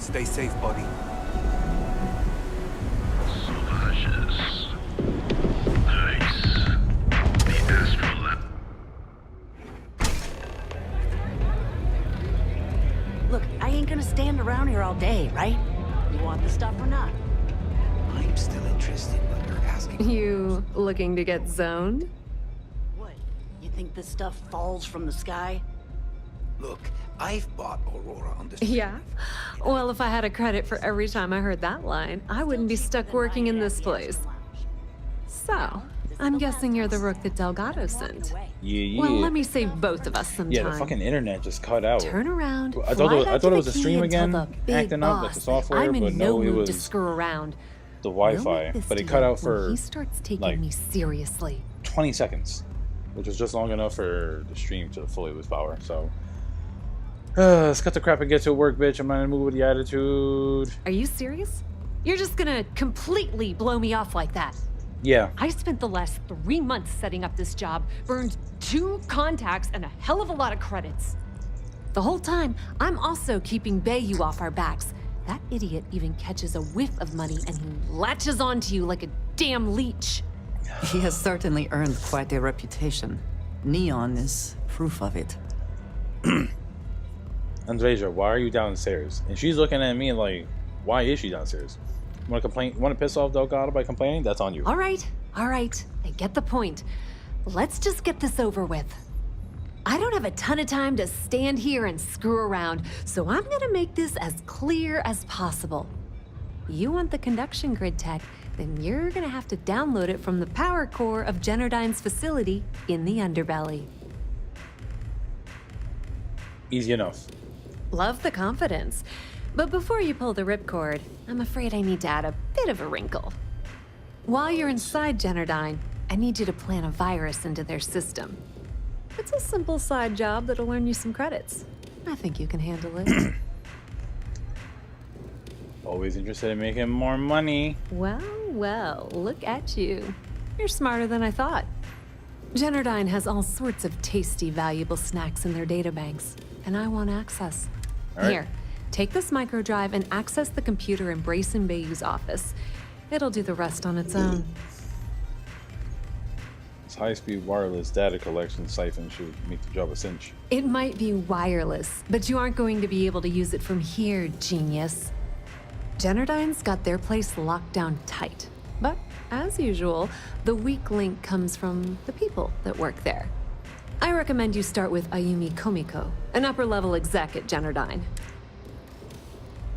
Stay safe, buddy. Sauvages. Nice. The astral lab. Look, I ain't gonna stand around here all day, right? You want the stuff or not? I'm still interested, but you're asking. You looking to get zoned? What? You think this stuff falls from the sky? Look, I've bought Aurora on the street. Yeah. Well, if I had a credit for every time I heard that line, I wouldn't be stuck working in this place. So, I'm guessing you're the rook that Delgado sent. Yeah. Well, let me save both of us some Yeah, time. the fucking internet just cut out. Turn around. I thought it was a key stream until again, the big acting up like the boss. software, I'm in but no no, it mood to was screw around. the We'll Wi-Fi. make this But it deal cut out when for he starts taking like me seriously. 20 seconds, which was just long enough for the stream to fully lose power. So, let's cut the crap and get to work, bitch. I'm gonna move with the attitude. Are you serious? You're just gonna completely blow me off like that? Yeah. I spent the last 3 months setting up this job, burned 2 contacts and a hell of a lot of credits. The whole time, I'm also keeping Bayou off our backs. That idiot even catches a whiff of money and he latches onto you like a damn leech. He has certainly earned quite a reputation. Neon is proof of it. Andreja, why are you downstairs? And she's looking at me like, why is she downstairs? Want to complain? Want to piss off Delgado by complaining? That's on you. All right. I get the point. Let's just get this over with. I don't have a ton of time to stand here and screw around, so I'm gonna make this as clear as possible. You want the conduction grid tech, then you're gonna have to download it from the power core of Generdyne's facility in the underbelly. Easy enough. Love the confidence. But before you pull the ripcord, I'm afraid I need to add a bit of a wrinkle. While you're inside Generdyne, I need you to plant a virus into their system. It's a simple side job that'll earn you some credits. I think you can handle it. Always interested in making more money. Well, look at you. You're smarter than I thought. Generdyne has all sorts of tasty, valuable snacks in their databanks, and I want access. All right. Here, take this microdrive and access the computer in Brayson Bayou's office. It'll do the rest on its own. This high-speed wireless data collection siphon should make the job a cinch. It might be wireless, but you aren't going to be able to use it from here, genius. Generdyne's got their place locked down tight. But, as usual, the weak link comes from the people that work there. I recommend you start with Ayumi Komiko, an upper-level exec at Generdyne.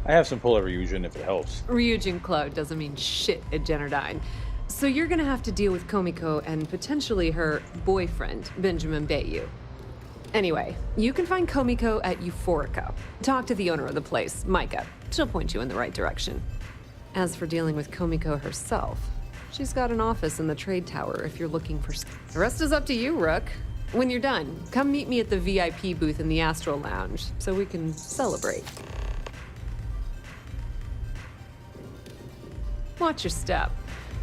I have some pull-over Ryujin if it helps. Ryujin Cloud doesn't mean shit at Generdyne. So you're gonna have to deal with Komiko and potentially her boyfriend, Benjamin Bayou. Anyway, you can find Komiko at Euphorica. Talk to the owner of the place, Micah. She'll point you in the right direction. As for dealing with Komiko herself, she's got an office in the trade tower if you're looking for... The rest is up to you, Rook. When you're done, come meet me at the VIP booth in the Astral Lounge so we can celebrate. Watch your step.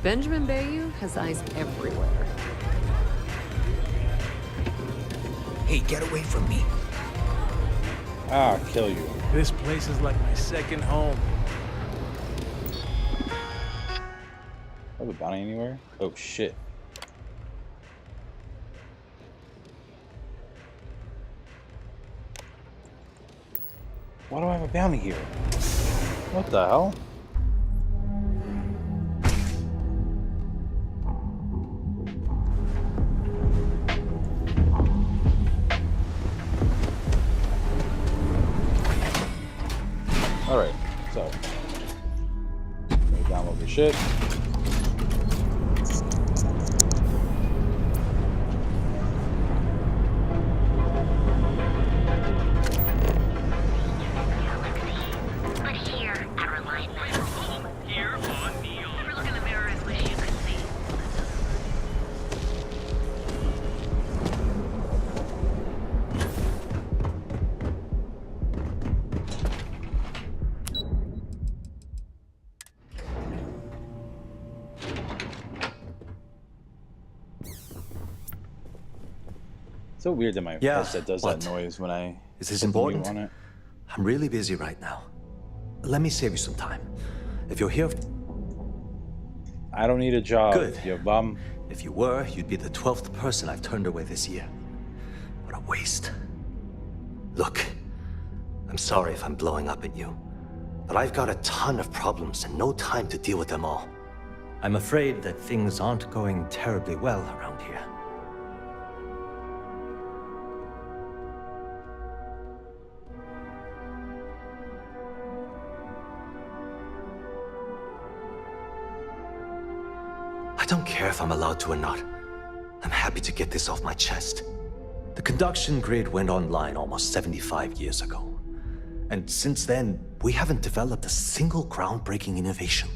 Benjamin Bayou has eyes everywhere. Hey, get away from me. Ah, kill you. This place is like my second home. Have a bounty anywhere? Oh shit. Why do I have a bounty here? What the hell? Alright, so let me download the shit. But here at Reliant Medical, here on Neon, we're looking in the mirror and wish you could see. So weird that my Yeah, headset does what? that noise when I Is this put the mute important? on it. I'm really busy right now. let me save you some time. If you're here... I don't need a job, Good. you bum. If you were, you'd be the 12th person I've turned away this year. What a waste. Look, I'm sorry if I'm blowing up at you, but I've got a ton of problems and no time to deal with them all. I'm afraid that things aren't going terribly well around here. I don't care if I'm allowed to or not. I'm happy to get this off my chest. The conduction grid went online almost 75 years ago. And since then, we haven't developed a single groundbreaking innovation.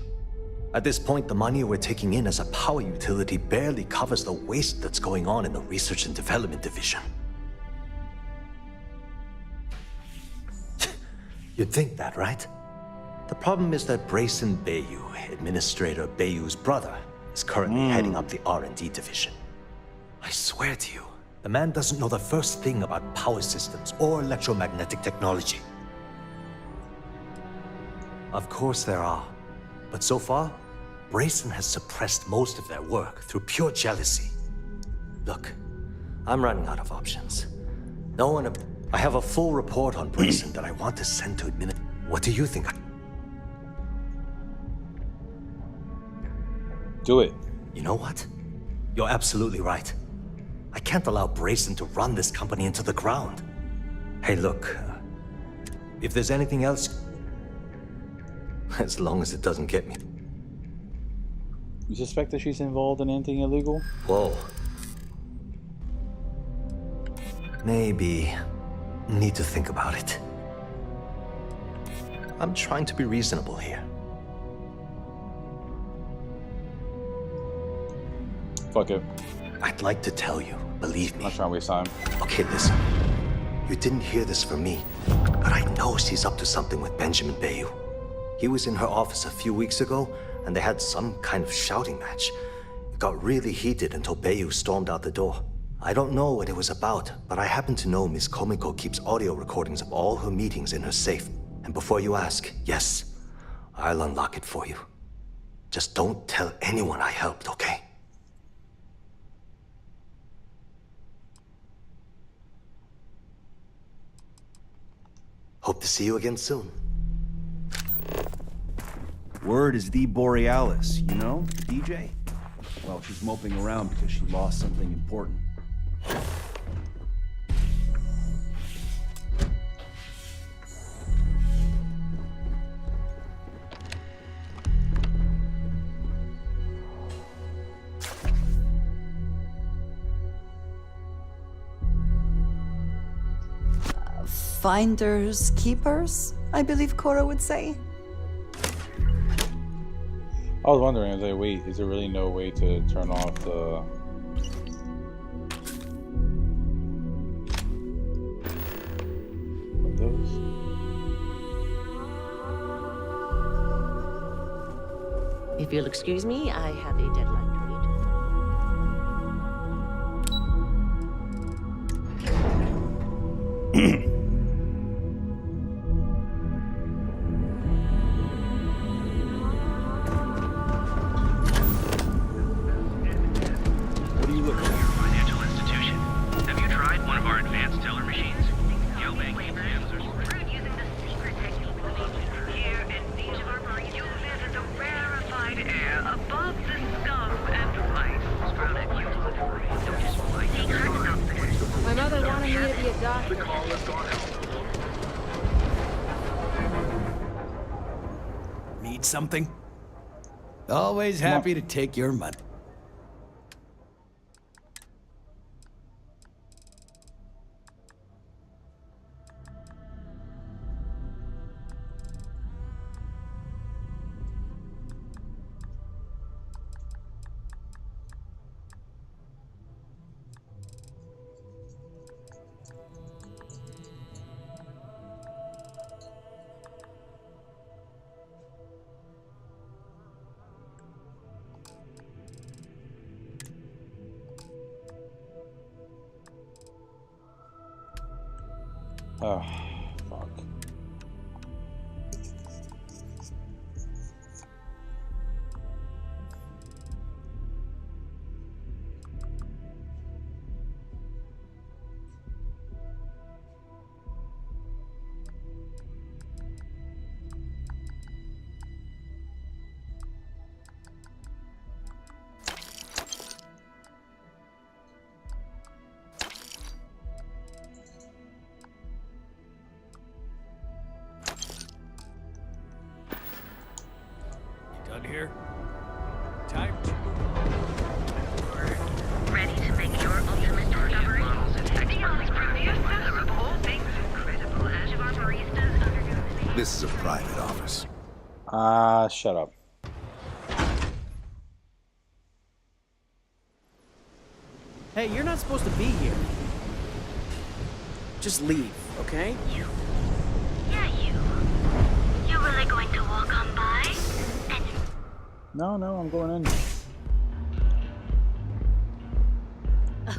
At this point, the money we're taking in as a power utility barely covers the waste that's going on in the research and development division. You'd think that, right? The problem is that Brayson Bayou, Administrator Bayou's brother, is currently heading up the R&D division. I swear to you, the man doesn't know the first thing about power systems or electromagnetic technology. Of course there are, but so far, Brayson has suppressed most of their work through pure jealousy. Look, I'm running out of options. I have a full report on Brayson that I want to send to administration. What do you think? Do it. You know what? You're absolutely right. I can't allow Brayson to run this company into the ground. Hey, look, if there's anything else, as long as it doesn't get me. You suspect that she's involved in anything illegal? Whoa. Maybe need to think about it. I'm trying to be reasonable here. Fuck it. I'd like to tell you, believe me. I'm not trying to waste time. Okay, listen. You didn't hear this from me, but I know she's up to something with Benjamin Bayou. He was in her office a few weeks ago, and they had some kind of shouting match. It got really heated until Bayou stormed out the door. I don't know what it was about, but I happen to know Miss Komiko keeps audio recordings of all her meetings in her safe. And before you ask, yes, I'll unlock it for you. Just don't tell anyone I helped, okay? Hope to see you again soon. Word is the Borealis, you know, the DJ? Well, she's moping around because she lost something important. Finders keepers, I believe Cora would say. I was wondering, I was like, wait, is there really no way to turn off the... windows? If you'll excuse me, I have a deadline to meet. Financial institution. Have you tried one of our advanced teller machines? Neobanking scams are We're using the secret techniques of ancient. Here in each of our marines, you'll visit the rarefied air above the scum and rice. My mother wanted me to be a doctor. Need something? Always happy to take your money. Oh, fuck. out here. Time. Ready to make your ultimate discovery? Neon's premier seller of all things incredible. As of our baristas under This is a private office. Shut up. Hey, you're not supposed to be here. Just leave, okay? you. Yeah, you. You're really going to walk on by? And No, I'm going in.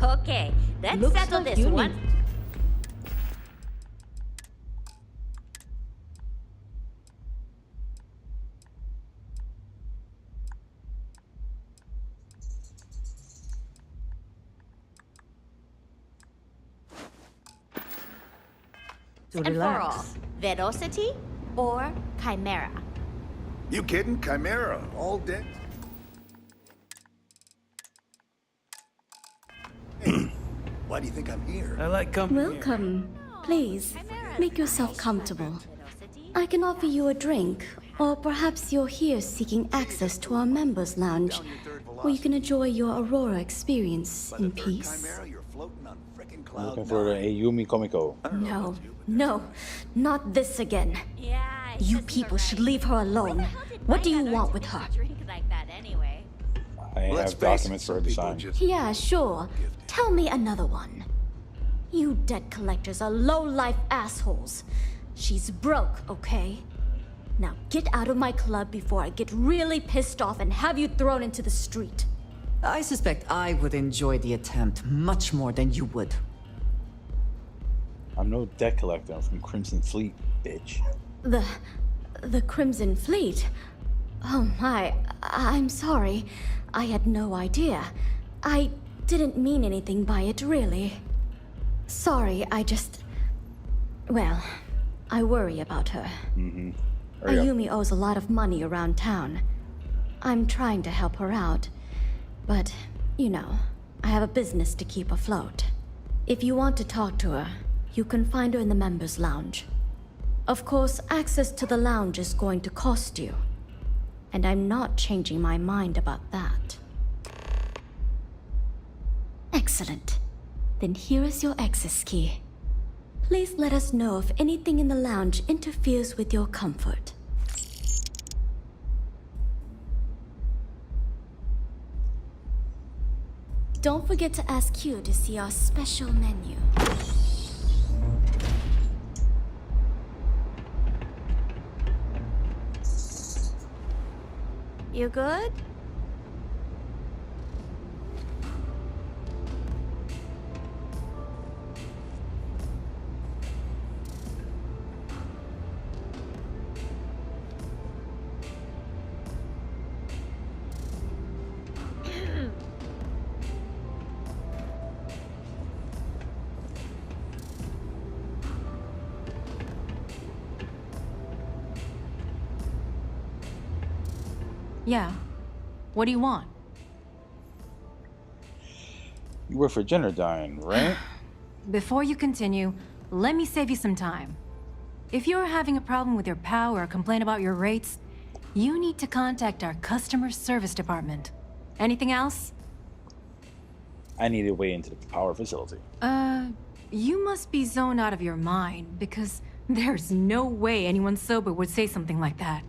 Okay, let's Looks settle like this you one. To And for all, relax. Velocity or Chimera? You kidding? Chimera, all dead? Hey, why do you think I'm here? I like company. Welcome. Please, make yourself comfortable. I can offer you a drink, or perhaps you're here seeking access to our members' lounge, where you can enjoy your Aurora experience in peace. Chimera, you're floating on frickin' I'm cloud looking for the nine. Ayumi Komiko. No, not this again. Yeah, You people should leave her alone. What do you want with her? Drink like that anyway. I Let's have face documents it, for her some to people sign. just Yeah, sure. Tell me another one. You debt collectors are low-life assholes. She's broke, okay? Now get out of my club before I get really pissed off and have you thrown into the street. I suspect I would enjoy the attempt much more than you would. I'm no debt collector. I'm from Crimson Fleet, bitch. The Crimson Fleet? Oh my, I'm sorry. I had no idea. I didn't mean anything by it, really. Sorry, well, I worry about her. Hurry up. Ayumi owes a lot of money around town. I'm trying to help her out. But, you know, I have a business to keep afloat. If you want to talk to her, you can find her in the members' lounge. Of course, access to the lounge is going to cost you. And I'm not changing my mind about that. Excellent. Then here is your access key. Please let us know if anything in the lounge interferes with your comfort. Don't forget to ask Q to see our special menu. You good? Yeah. What do you want? You work for Generdyne, right? Before you continue, let me save you some time. If you're having a problem with your POW or complain about your rates, you need to contact our customer service department. Anything else? I need a way into the power facility. You must be zoned out of your mind, because there's no way anyone sober would say something like that.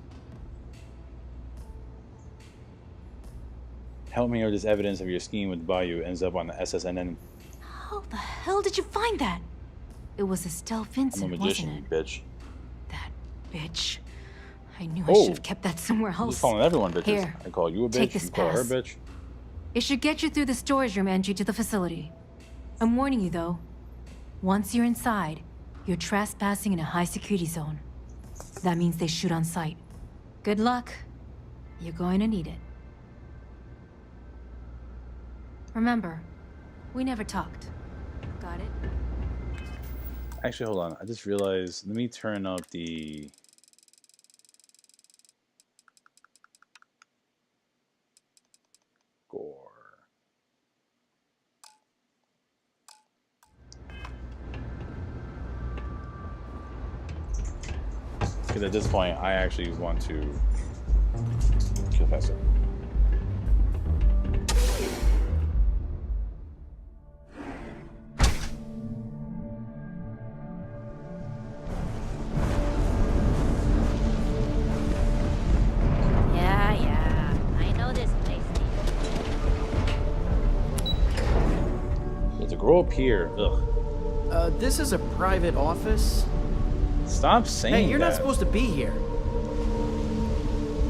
Help me, or this evidence of your scheme with Bayou ends up on the SSNN. How the hell did you find that? It was Estelle I'm a Vincent, wasn't magician, it? bitch. That bitch. I knew I Oh. should have kept that somewhere I'm else. just calling everyone bitches. Here, I call you a take bitch, this you call her pass. bitch. It should get you through the storage room entry to the facility. I'm warning you, though. Once you're inside, you're trespassing in a high-security zone. That means they shoot on sight. Good luck. You're going to need it. Remember, we never talked. Got it? Actually, hold on. I just realized, let me turn up the... Gore. Because at this point, I actually want to Kill faster. Yeah, I know this place. There's a grow up here. Ugh. This is a private office? Stop saying Hey, you're that. not supposed to be here.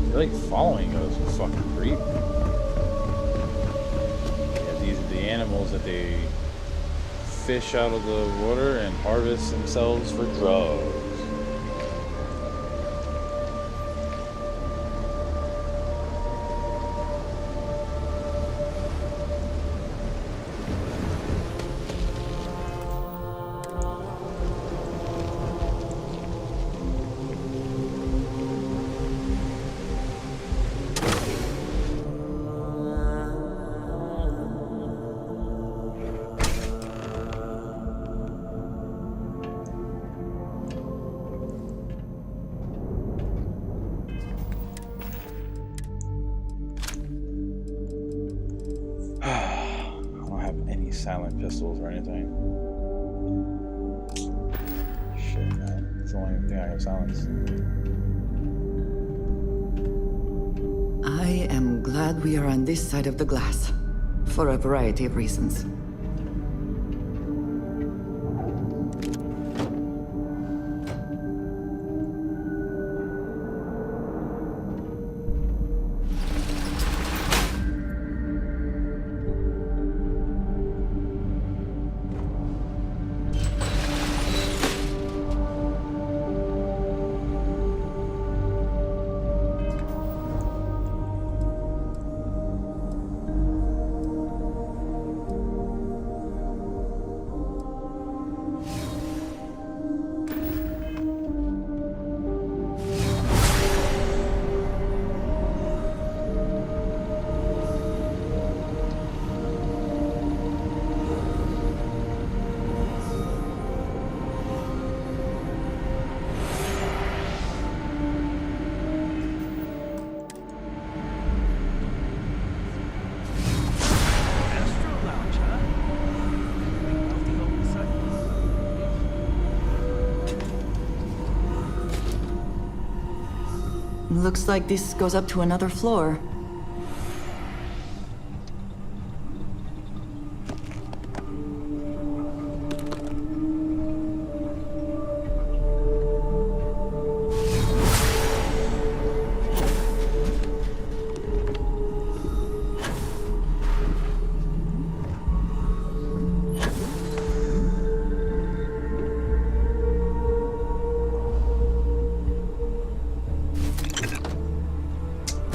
You're like following us, you fucking creep. Yeah, these are the animals that they fish out of the water and harvest themselves for drugs. Silent pistols or anything. Shit, man. It's the only thing I have silenced. I am glad we are on this side of the glass, for a variety of reasons. Looks like this goes up to another floor.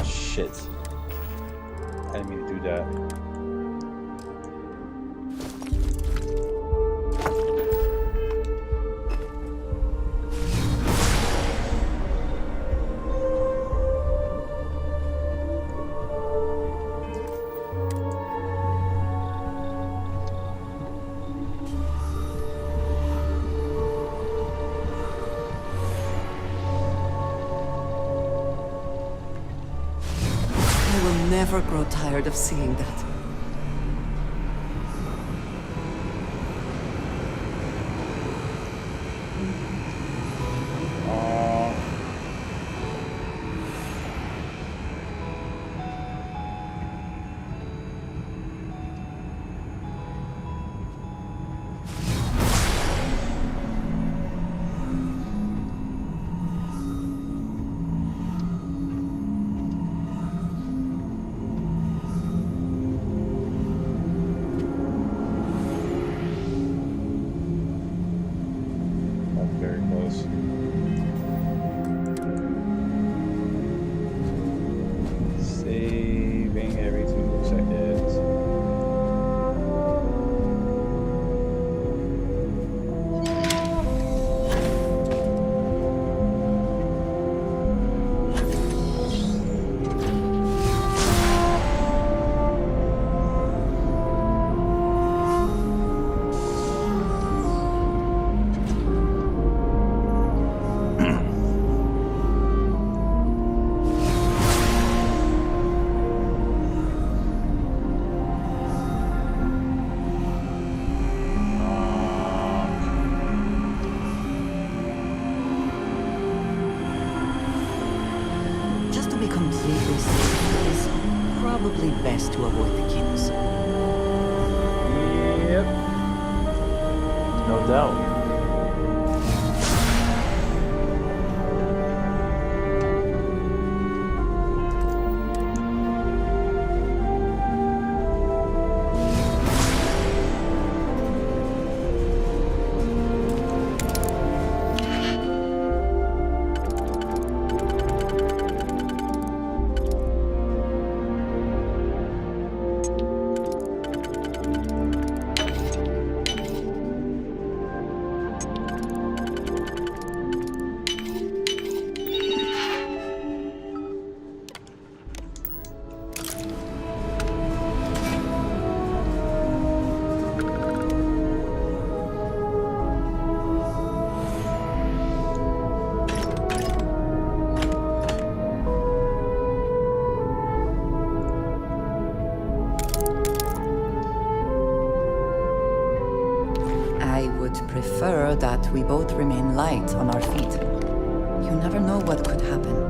Shit. I didn't mean to do that. I will never grow tired of seeing that. be completely safe, it's probably best to avoid the kills. Yep. No doubt. I would prefer that we both remain light on our feet. You never know what could happen.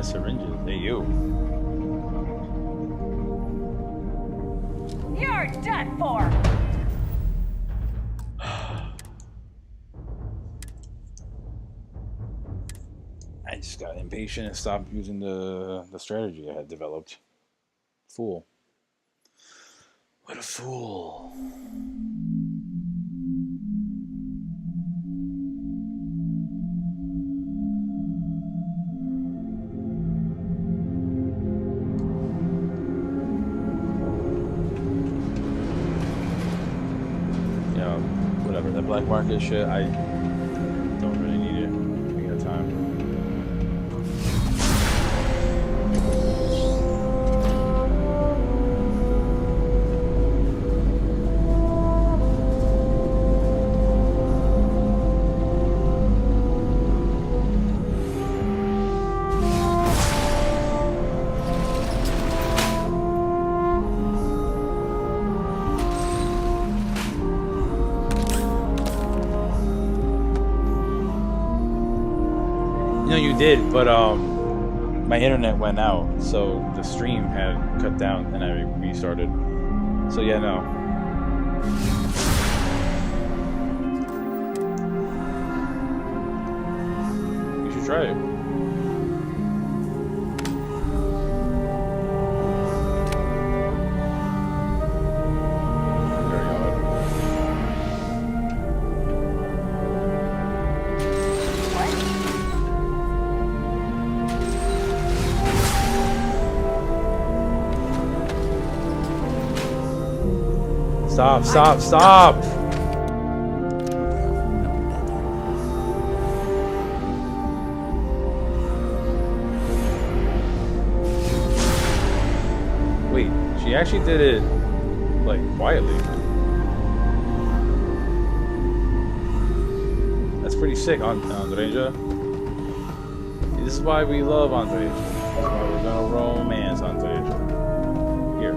Syringes, hey you. You're done for! I just got impatient and stopped using the strategy I had developed. Fool. What a fool. That black market shit, I don't really need it. We got time. No, you did, but my internet went out, so the stream had cut down, and I restarted. So yeah, no. You should try it. Stop, stop, stop! Wait, she actually did it, like, quietly. That's pretty sick, Andreja. This is why we love Andreja. This is why we're gonna romance Andreja. Here.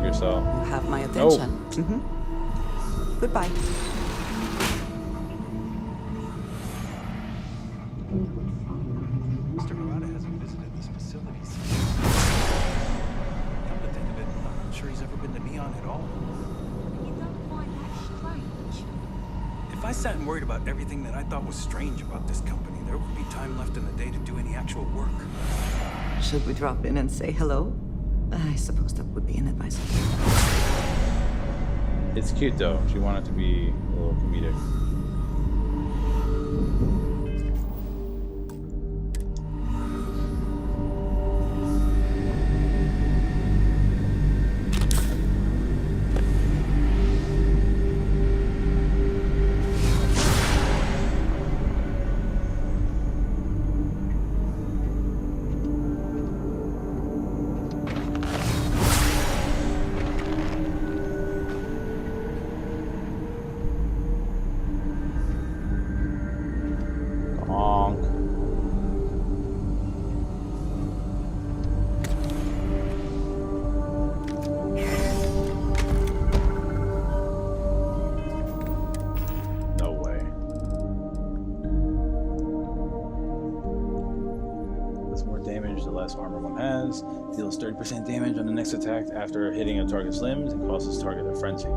yourself. You have my attention. Goodbye. Mr. Murata hasn't visited this facility since. Come to think of it, I'm not sure he's ever been to Neon at all. You don't find that strange? If I sat and worried about everything that I thought was strange about this company, there would be time left in the day to do any actual work. Should we drop in and say hello? I suppose that would be inadvisable. It's cute though. She wanted to be a little comedic. Armor one has deals 30% damage on the next attack after hitting a target's limbs and causes target a frenzy.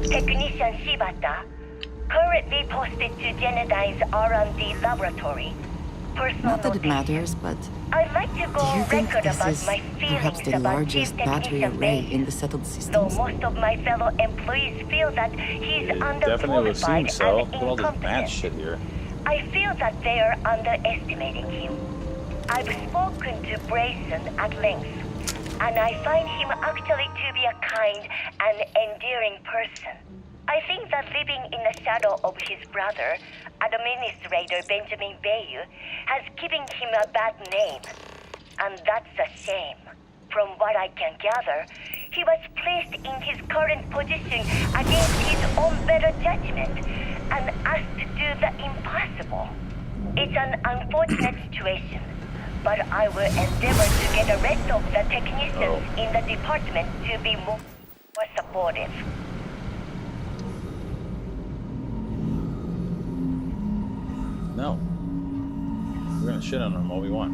Technician Shibata, currently posted to Genodyne's R&D laboratory. Personal Not that it notation. matters, but I'd like to go do you on think record this about is my perhaps feelings the about largest Chief battery Technician array Bay. in the settled Though systems? most of my fellow employees feel that he's Definitely would seem underqualified so. and Look at all this mad incompetent. shit here. I feel that they are underestimating him. I've spoken to Brayson at length, and I find him actually to be a kind and endearing person. I think that living in the shadow of his brother, Administrator Benjamin Bayou, has given him a bad name. And that's a shame. From what I can gather, he was placed in his current position against his own better judgment and asked to do the impossible. It's an unfortunate situation, but I will endeavor to get the rest of the technicians in the department to be more supportive. No. We're gonna shit on them all we want.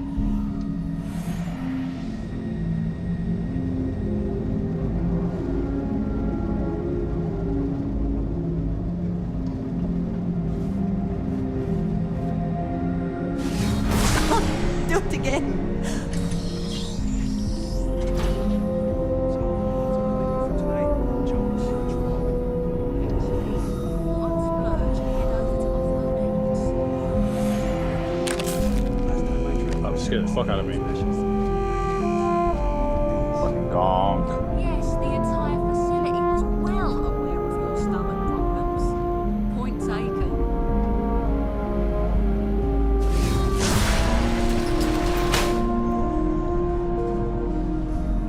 Do it again! Scared the fuck out of me. Fucking gonk. Yes, the entire facility was well aware of your stomach problems. Point taken.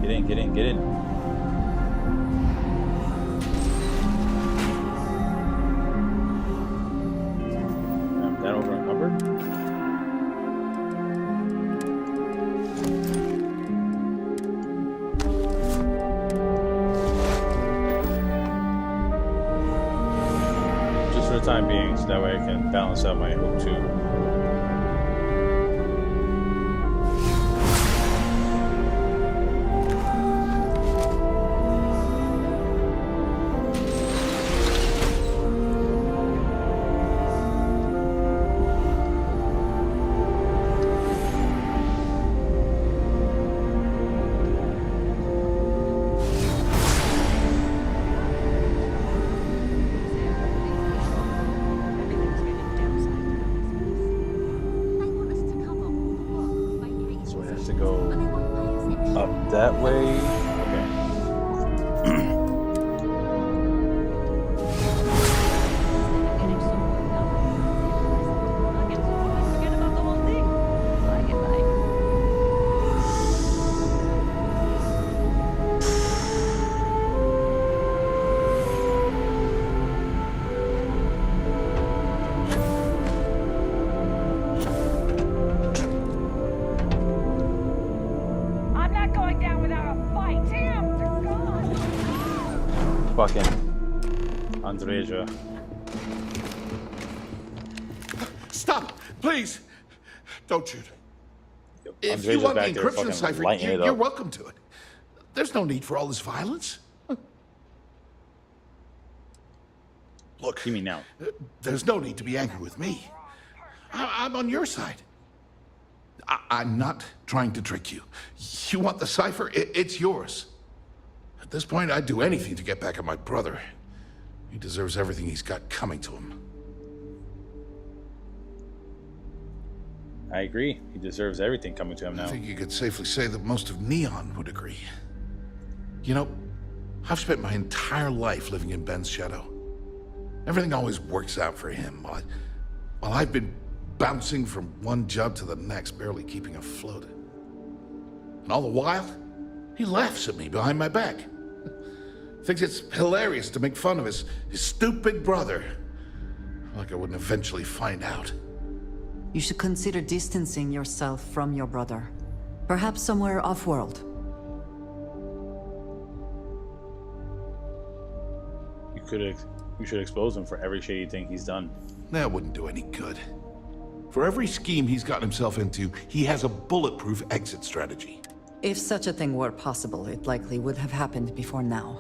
Get in, get in, get in. Damn, that over encumbered? Just for the time being, so that way I can balance out my hook too. go up that way. Okay. Fucking Andreja. Stop, please. Don't shoot. If Andreja's you want the back there encryption fucking cipher, lighting it you're up. welcome to it. There's no need for all this violence. Look, see me now. There's no need to be angry with me. I'm on your side. I'm not trying to trick you. You want the cipher? It's yours. At this point, I'd do anything to get back at my brother. He deserves everything he's got coming to him. I agree. He deserves everything coming to him now. I think you could safely say that most of Neon would agree. You know, I've spent my entire life living in Ben's shadow. Everything always works out for him, while I've been bouncing from one job to the next, barely keeping afloat. And all the while, he laughs at me behind my back. Thinks it's hilarious to make fun of his stupid brother. Like I wouldn't eventually find out. You should consider distancing yourself from your brother. Perhaps somewhere off-world. You should expose him for every shady thing he's done. That wouldn't do any good. For every scheme he's gotten himself into, he has a bulletproof exit strategy. If such a thing were possible, it likely would have happened before now.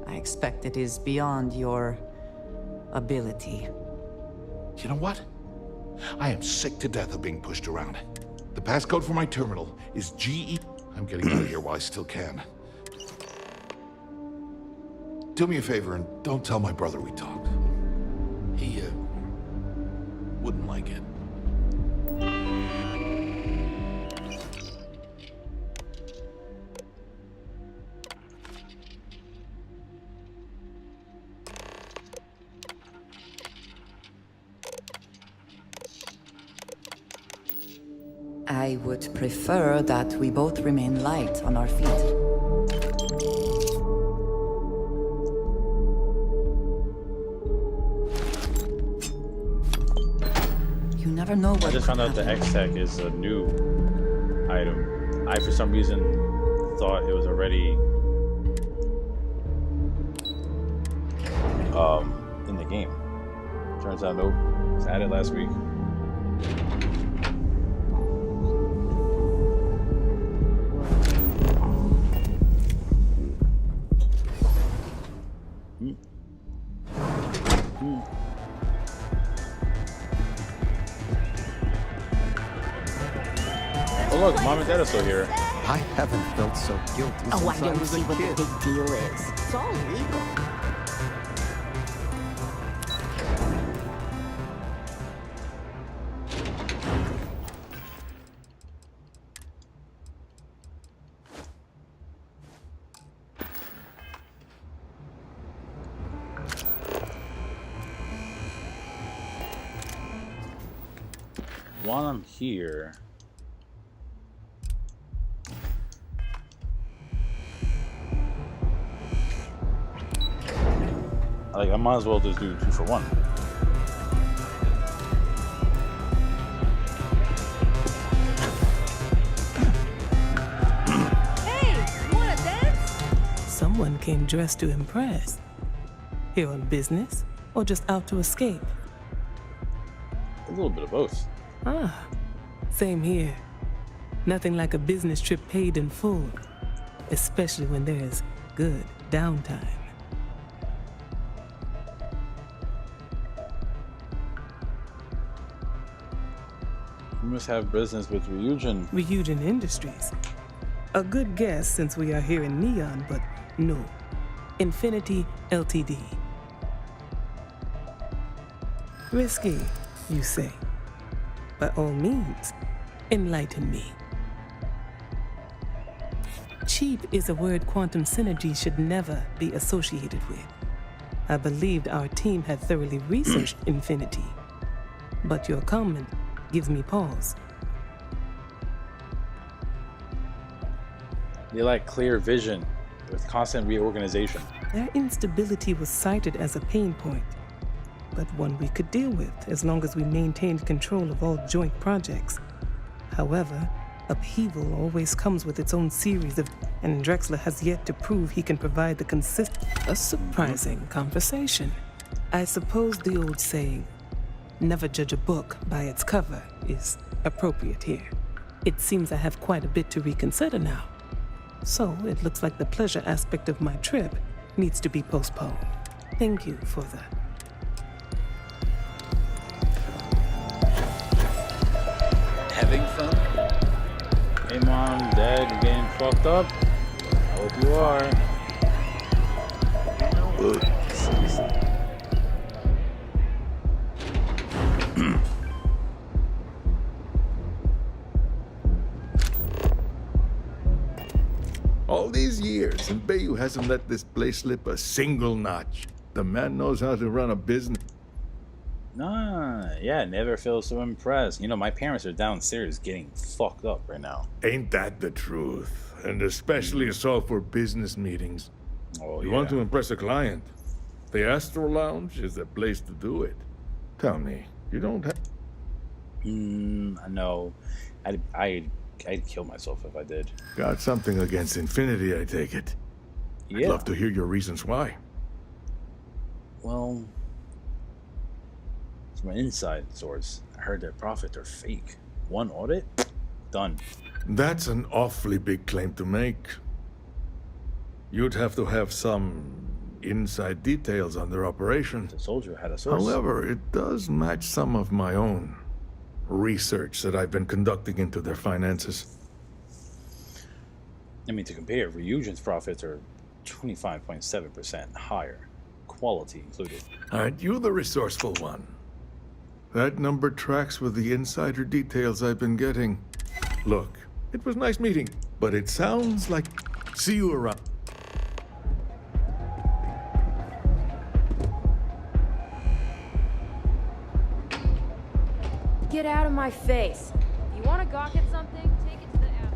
I expect it is beyond your ability. You know what? I am sick to death of being pushed around. The passcode for my terminal is GE. I'm getting out of here while I still can. Do me a favor and don't tell my brother we talked. He, wouldn't like it. I would prefer that we both remain light on our feet. You never know what I just found out the X-Tech is a new item. I, for some reason, thought it was already in the game. Turns out, nope. It's added last week. Oh look, Mom and Dad are still here. I haven't felt so guilty Oh, I since I don't was see a what kid. the big deal is. It's all legal. While I'm here, I might as well just do 2 for 1. Hey, wanna dance? Someone came dressed to impress. Here on business, or just out to escape? A little bit of both. Ah, same here. Nothing like a business trip paid in full, especially when there's good downtime. You must have business with Ryujin. Ryujin Industries. A good guess since we are here in Neon, but no. Infinity Ltd. Risky, you say? By all means, enlighten me. Cheap is a word quantum synergy should never be associated with. I believed our team had thoroughly researched Infinity, but your comment gives me pause. They lack clear vision with constant reorganization. Their instability was cited as a pain point, but one we could deal with as long as we maintained control of all joint projects. However, upheaval always comes with its own series of, and Drexler has yet to prove he can provide the a surprising conversation. I suppose the old saying, never judge a book by its cover, is appropriate here. It seems I have quite a bit to reconsider now. So it looks like the pleasure aspect of my trip needs to be postponed. Thank you for that. Having fun? Hey mom, dad, you getting fucked up? I hope you are. All these years, and Bayou hasn't let this place slip a single notch. The man knows how to run a business. Nah, yeah, never feel so impressed. You know, my parents are downstairs getting fucked up right now. Ain't that the truth? And especially so for business meetings. Oh, you want to impress a client? The Astro Lounge is the place to do it. Tell me, you don't have... I know. I'd kill myself if I did. Got something against Infinity, I take it. Yeah. I'd love to hear your reasons why. Well, from an inside source, I heard their profits are fake. One audit, done. That's an awfully big claim to make. You'd have to have some inside details on their operation. The soldier had a source. However, it does match some of my own research that I've been conducting into their finances. I mean, to compare, Ryujin's profits are 25.7% higher, quality included. Aren't you the resourceful one? That number tracks with the insider details I've been getting. Look, it was nice meeting, but it sounds like... See you around. Get out of my face. If you want to gawk at something, take it to the app.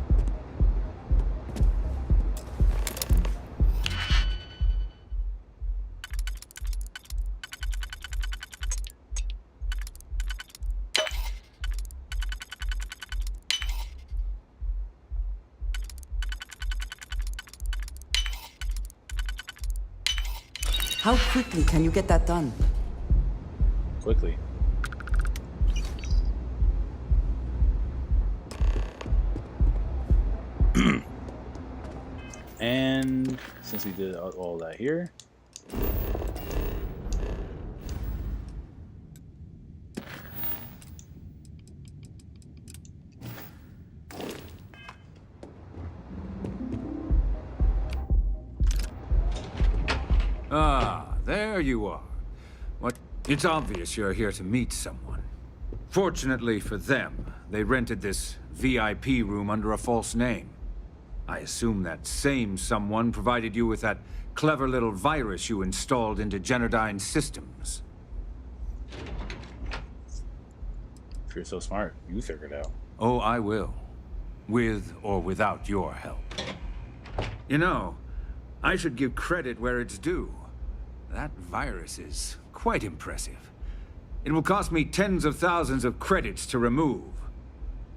How quickly can you get that done? Quickly. And since we did all that here, Ah, there you are. What? It's obvious you're here to meet someone. Fortunately for them, they rented this VIP room under a false name. I assume that same someone provided you with that clever little virus you installed into Generdyne's systems. if you're so smart, you figure it out. Oh, I will. With or without your help. You know, I should give credit where it's due. That virus is quite impressive. It will cost me tens of thousands of credits to remove.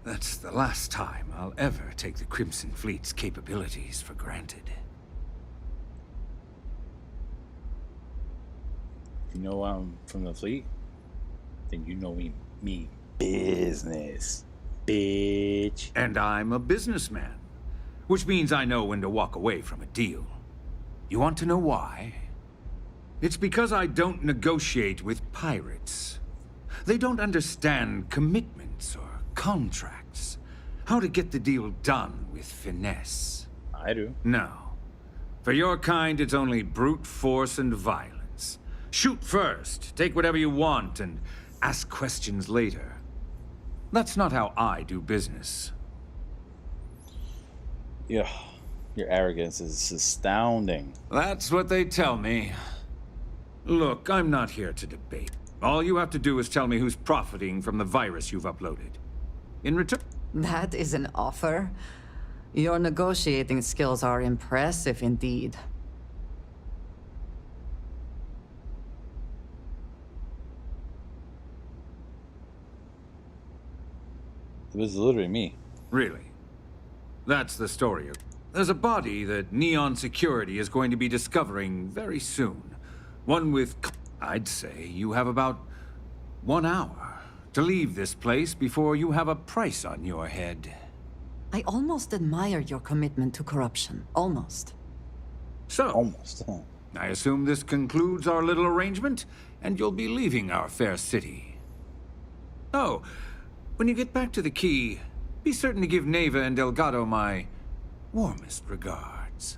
That's the last time I'll ever take the Crimson Fleet's capabilities for granted. If you know I'm from the fleet, then you know we mean business, bitch. And I'm a businessman, which means I know when to walk away from a deal. You want to know why? It's because I don't negotiate with pirates. They don't understand commitments or contracts. How to get the deal done with finesse. I do. No. For your kind, it's only brute force and violence. Shoot first, take whatever you want, and ask questions later. That's not how I do business. Yeah. Your arrogance is astounding. That's what they tell me. Look, I'm not here to debate. All you have to do is tell me who's profiting from the virus you've uploaded. In return... That is an offer. Your negotiating skills are impressive indeed. It was literally me. Really? That's the story. There's a body that Neon Security is going to be discovering very soon. One with... I'd say you have about 1 hour to leave this place before you have a price on your head. I almost admire your commitment to corruption. Almost. So... Almost, huh? I assume this concludes our little arrangement, and you'll be leaving our fair city. Oh, when you get back to the key, be certain to give Neva and Delgado my warmest regards.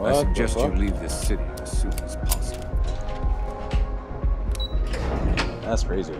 I suggest you leave this city as soon as possible. That's crazy.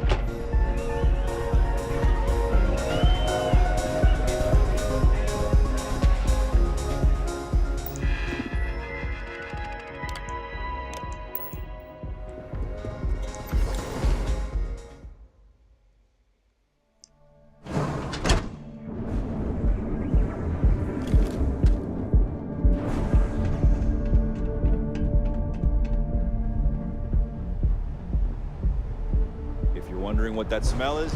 Wondering what that smell is?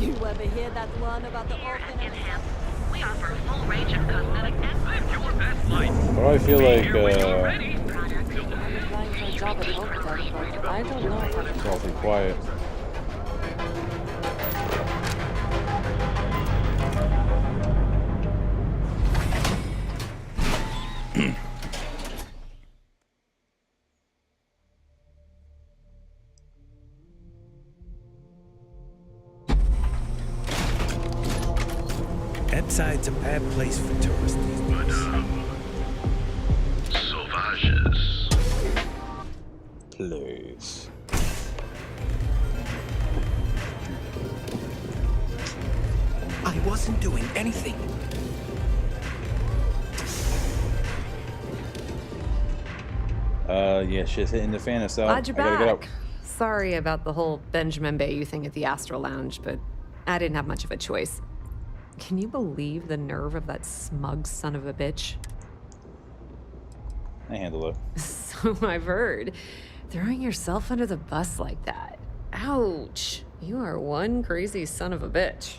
You ever hear that one about the orphan and hemp? We offer a full range of cosmetic and live your best life. Why do I feel like, I'm applying for a job at Oakdale, but I don't know if it's awfully quiet. Ebbside's a bad place for tourists these days. Sauvages. Please. I wasn't doing anything. Yeah, shit's hitting the fan itself. Glad you're I gotta get back. out. Sorry about the whole Benjamin Bayou thing at the Astral Lounge, but I didn't have much of a choice. Can you believe the nerve of that smug son of a bitch? I handle it. So I've heard. Throwing yourself under the bus like that. Ouch. You are one crazy son of a bitch.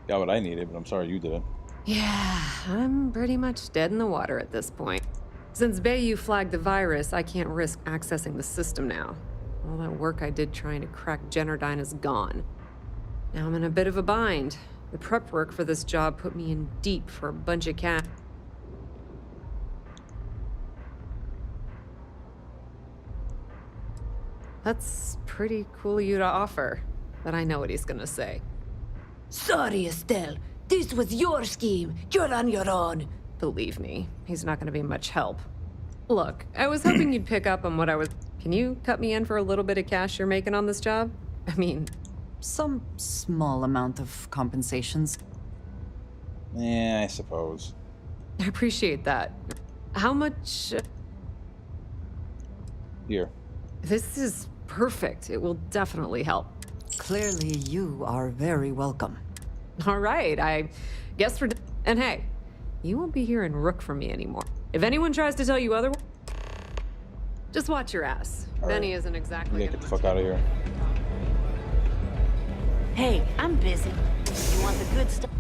Got what I needed, but I'm sorry you didn't. Yeah, I'm pretty much dead in the water at this point. Since Bayou flagged the virus, I can't risk accessing the system now. All that work I did trying to crack Generdyne is gone. Now I'm in a bit of a bind. The prep work for this job put me in deep for a bunch of cash. That's pretty cool of you to offer, but I know what he's gonna say. Sorry, Estelle. This was your scheme. You're on your own. Believe me, he's not gonna be much help. Look, I was hoping you'd pick up on what I was... Can you cut me in for a little bit of cash you're making on this job? I mean... Some small amount of compensations. Yeah, I suppose. I appreciate that. How much... Here. This is perfect. It will definitely help. Clearly, you are very welcome. All right, I guess we're... And hey, you won't be hearing Rook from me anymore. If anyone tries to tell you otherwise, just watch your ass. All Benny right. isn't exactly... Get the fuck out of here. Hey, I'm busy. You want the good stuff?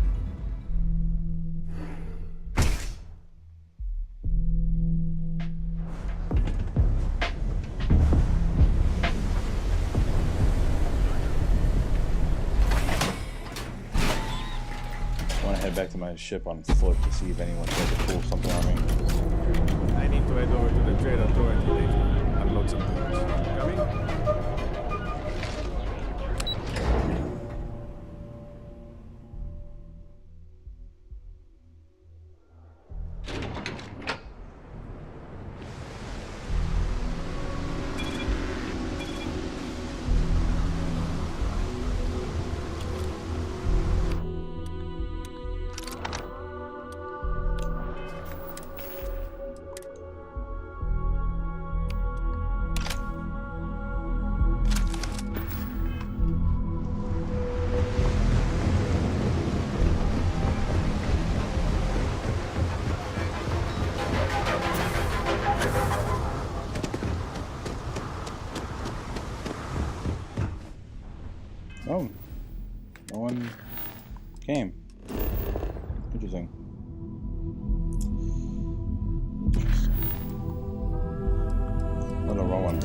I want to head back to my ship on foot to see if anyone tries to pull something on me. I need to head over to the Trade Authority later. Unload some goods. Coming? Interesting. Oh, no, wrong one.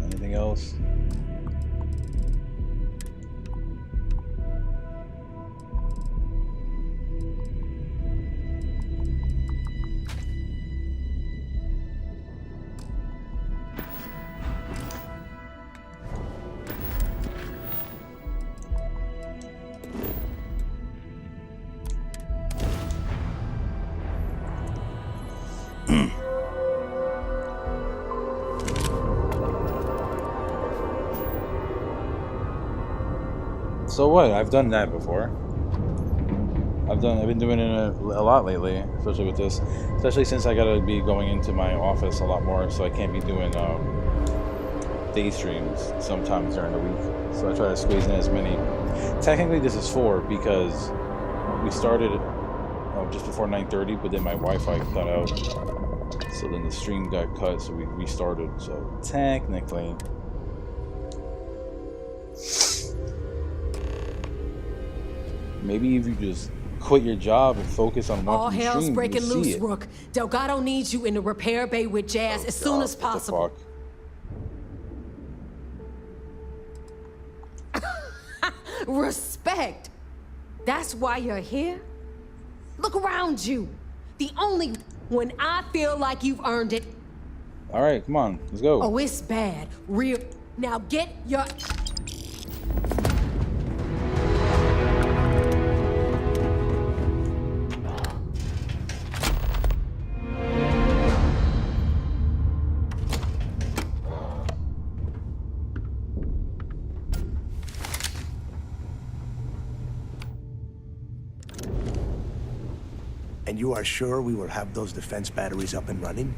Anything else? So what? I've done that before. I've been doing it a lot lately, especially with this. Especially since I gotta be going into my office a lot more, so I can't be doing day streams sometimes during the week. So I try to squeeze in as many. Technically, this is 4 because we started just before 9:30, but then my Wi-Fi cut out, so then the stream got cut, so we restarted. So technically. Maybe if you just quit your job and focus on All watching hell's stream, breaking you'll see loose, it. Rook. Delgado needs you in the repair bay with Jazz as soon as possible. Respect. That's why you're here? Look around you. The only when I feel like you've earned it. All right, come on, let's go. Oh, it's bad. Real. Now get your... And you are sure we will have those defense batteries up and running?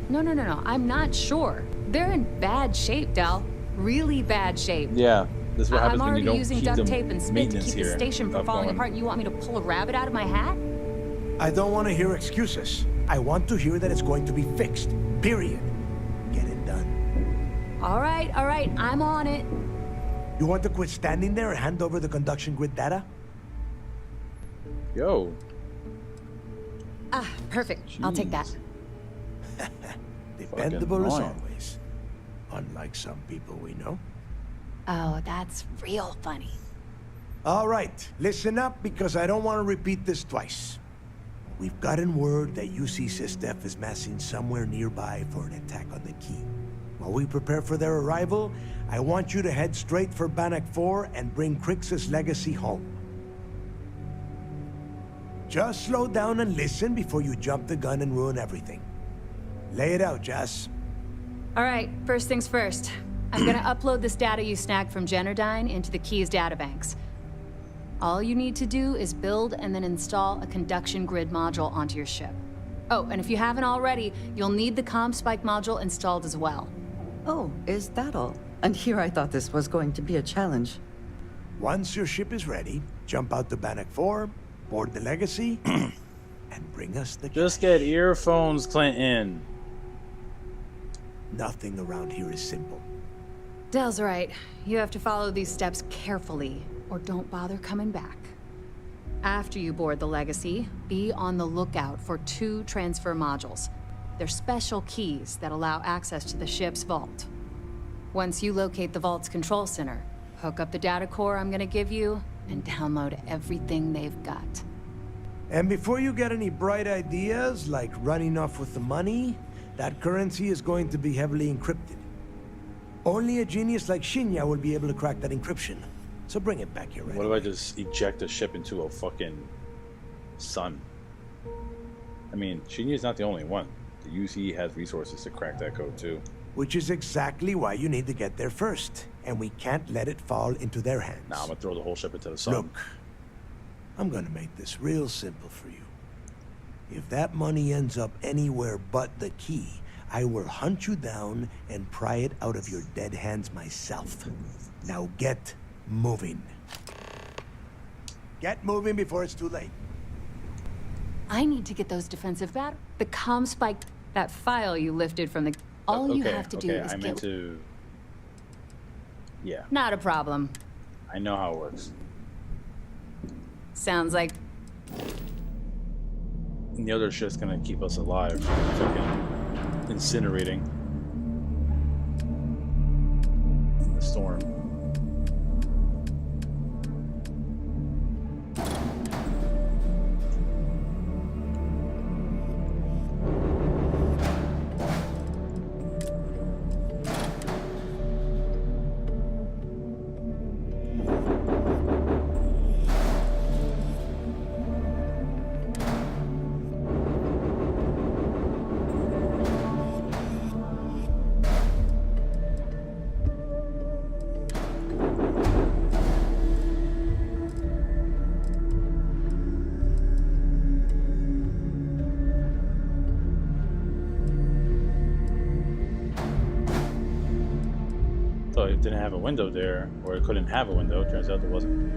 No. I'm not sure. They're in bad shape, Del. Really bad shape. Yeah, this is what happens I'm when you already don't using keep duct the tape and spit to maintenance keep the here station from falling going. apart. You want me to pull a rabbit out of my hat? I don't want to hear excuses. I want to hear that it's going to be fixed. Period. Get it done. All right. I'm on it. You want to quit standing there and hand over the conduction grid data? Yo. Ah, perfect. I'll take that. Dependable as always. Unlike some people we know. Oh, that's real funny. All right, listen up because I don't want to repeat this twice. We've gotten word that UC Systef is massing somewhere nearby for an attack on the key. While we prepare for their arrival, I want you to head straight for Bannock 4 and bring Kryx's legacy home. Just slow down and listen before you jump the gun and ruin everything. Lay it out, Jess. All right, first things first. I'm gonna upload this data you snagged from Generdyne into the Key's databanks. All you need to do is build and then install a conduction grid module onto your ship. Oh, and if you haven't already, you'll need the comm spike module installed as well. Oh, is that all? And here I thought this was going to be a challenge. Once your ship is ready, jump out to Bannock 4, board the Legacy, and bring us the... Just get earphones, Clinton. Nothing around here is simple. Del's right. You have to follow these steps carefully, or don't bother coming back. After you board the Legacy, be on the lookout for 2 transfer modules. They're special keys that allow access to the ship's vault. Once you locate the vault's control center, hook up the data core I'm gonna give you, and download everything they've got. And before you get any bright ideas, like running off with the money, that currency is going to be heavily encrypted. Only a genius like Shinya will be able to crack that encryption. So bring it back here, right? What if I just eject a ship into a fucking sun? I mean, Shinya's not the only one. The UC has resources to crack that code too. Which is exactly why you need to get there first. And we can't let it fall into their hands. Nah, I'm gonna throw the whole ship into the sun. Look, I'm gonna make this real simple for you. If that money ends up anywhere but the key, I will hunt you down and pry it out of your dead hands myself. Now get moving. Get moving before it's too late. I need to get those defensive the comm spike, that file you lifted from the... All you have to do is I meant to... Yeah. Not a problem. I know how it works. Sounds like... And the other shit's gonna keep us alive. Fucking incinerating. In the storm. It didn't have a window there, or it couldn't have a window. Turns out there wasn't.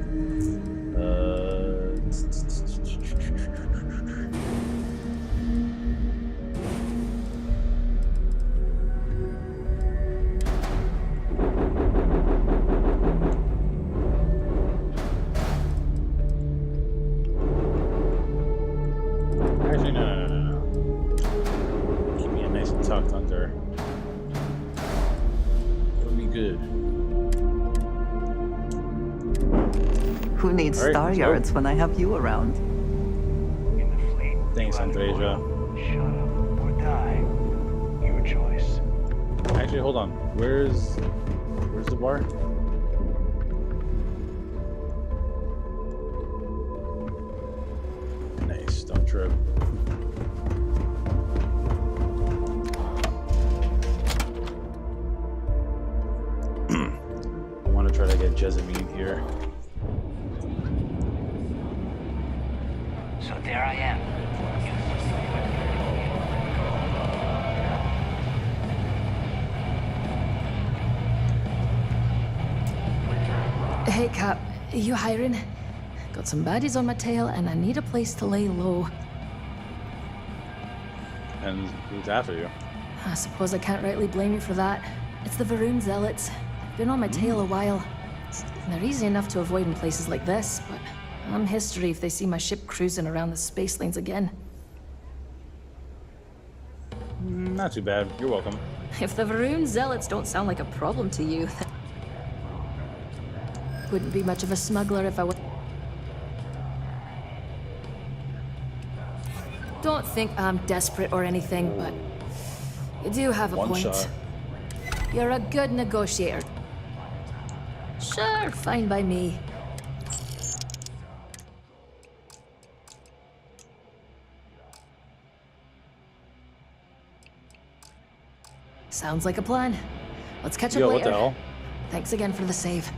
Actually, no. Keep me nice and tucked under. Good. Who needs star yards when I have you around? Thanks, Andreja. Shut up or die. Your choice. Actually, hold on. Where's the bar? Nice. Don't trip. Try to get Jessamine here. So there I am. Hey, Cap. You hiring? Got some baddies on my tail, and I need a place to lay low. And who's after you? I suppose I can't rightly blame you for that. It's the Varun Zealots. Been on my tail a while. And they're easy enough to avoid in places like this, but I'm history if they see my ship cruising around the space lanes again. Not too bad. You're welcome. If the Varun Zealots don't sound like a problem to you, then... Wouldn't be much of a smuggler if I were... Don't think I'm desperate or anything, but... You do have a point. Shot. You're a good negotiator. Sure, fine by me. Sounds like a plan. Let's catch up later. What the hell? Thanks again for the save.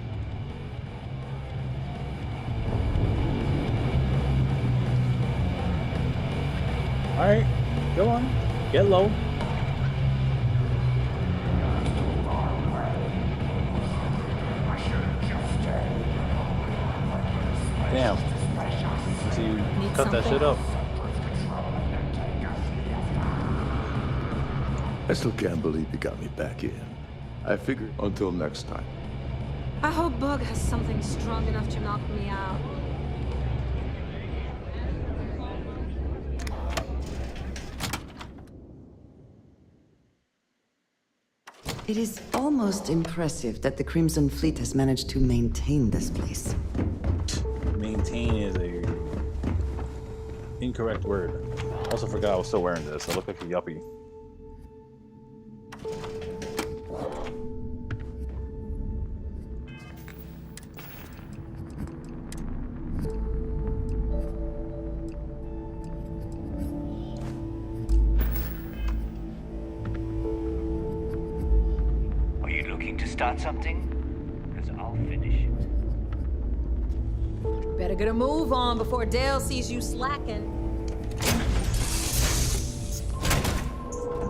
Alright, go on. Get low. Damn. So you cut that shit up. I still can't believe you got me back in. I figured until next time. I hope Bug has something strong enough to knock me out. It is almost impressive that the Crimson Fleet has managed to maintain this place. Maintain is a Incorrect word. Also forgot I was still wearing this. I look like a yuppie. Are you looking to start something? Because I'll finish it. Better get a move on before Dale sees you slacking.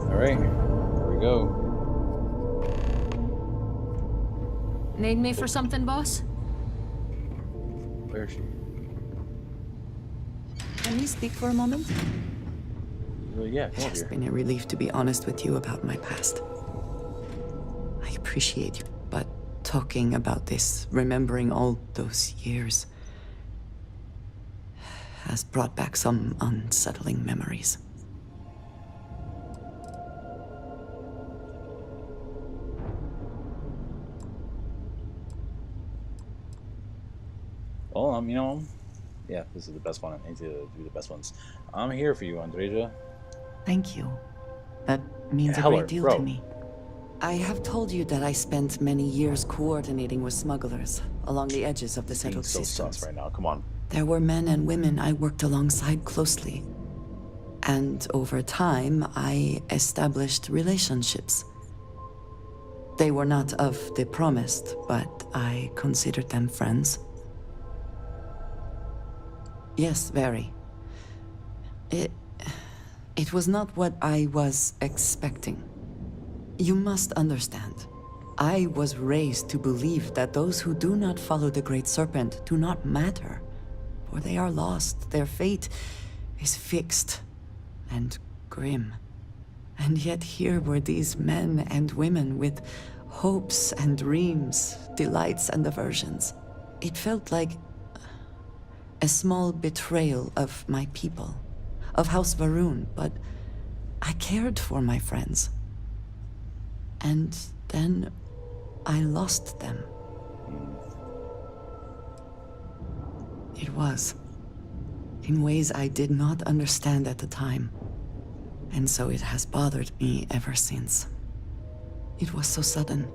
Alright, here we go. Need me for something, boss? Where is she? Can we speak for a moment? Yeah, come over It's here. been a relief to be honest with you about my past. I appreciate you, but talking about this, remembering all those years, has brought back some unsettling memories. Well, you know, yeah, this is the best one. I need to do the best ones. I'm here for you, Andreja. Thank you. That means a great deal to me. I have told you that I spent many years coordinating with smugglers along the edges of the Being settled so systems. sus right now. Come on. There were men and women I worked alongside closely. And over time, I established relationships. They were not of the promised, but I considered them friends. Yes, very. It was not what I was expecting. You must understand. I was raised to believe that those who do not follow the Great Serpent do not matter. For they are lost. Their fate is fixed and grim. And yet here were these men and women with hopes and dreams, delights and aversions. It felt like a small betrayal of my people, of House Varun, but I cared for my friends. And then I lost them. It was, in ways I did not understand at the time. And so it has bothered me ever since. It was so sudden.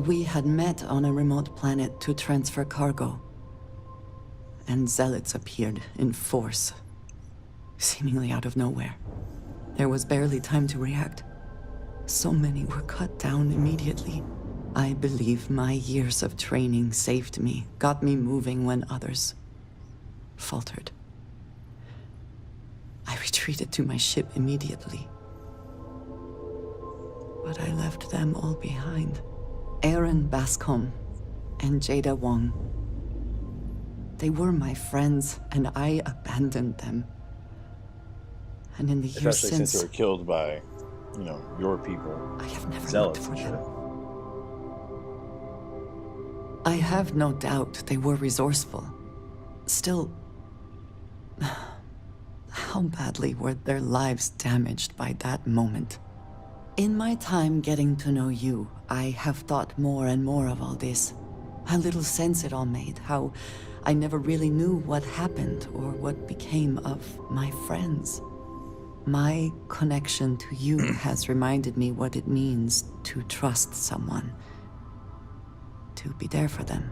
We had met on a remote planet to transfer cargo. And zealots appeared in force, seemingly out of nowhere. There was barely time to react. So many were cut down immediately. I believe my years of training saved me, got me moving when others faltered. I retreated to my ship immediately. But I left them all behind. Aaron Bascom and Jada Wong. They were my friends, and I abandoned them. And in the years Especially since they were killed by, you know, your people. I have never Zealots looked for and them. shit. I have no doubt they were resourceful. Still, how badly were their lives damaged by that moment? In my time getting to know you, I have thought more and more of all this. How little sense it all made, how I never really knew what happened or what became of my friends. My connection to you has reminded me what it means to trust someone, to be there for them.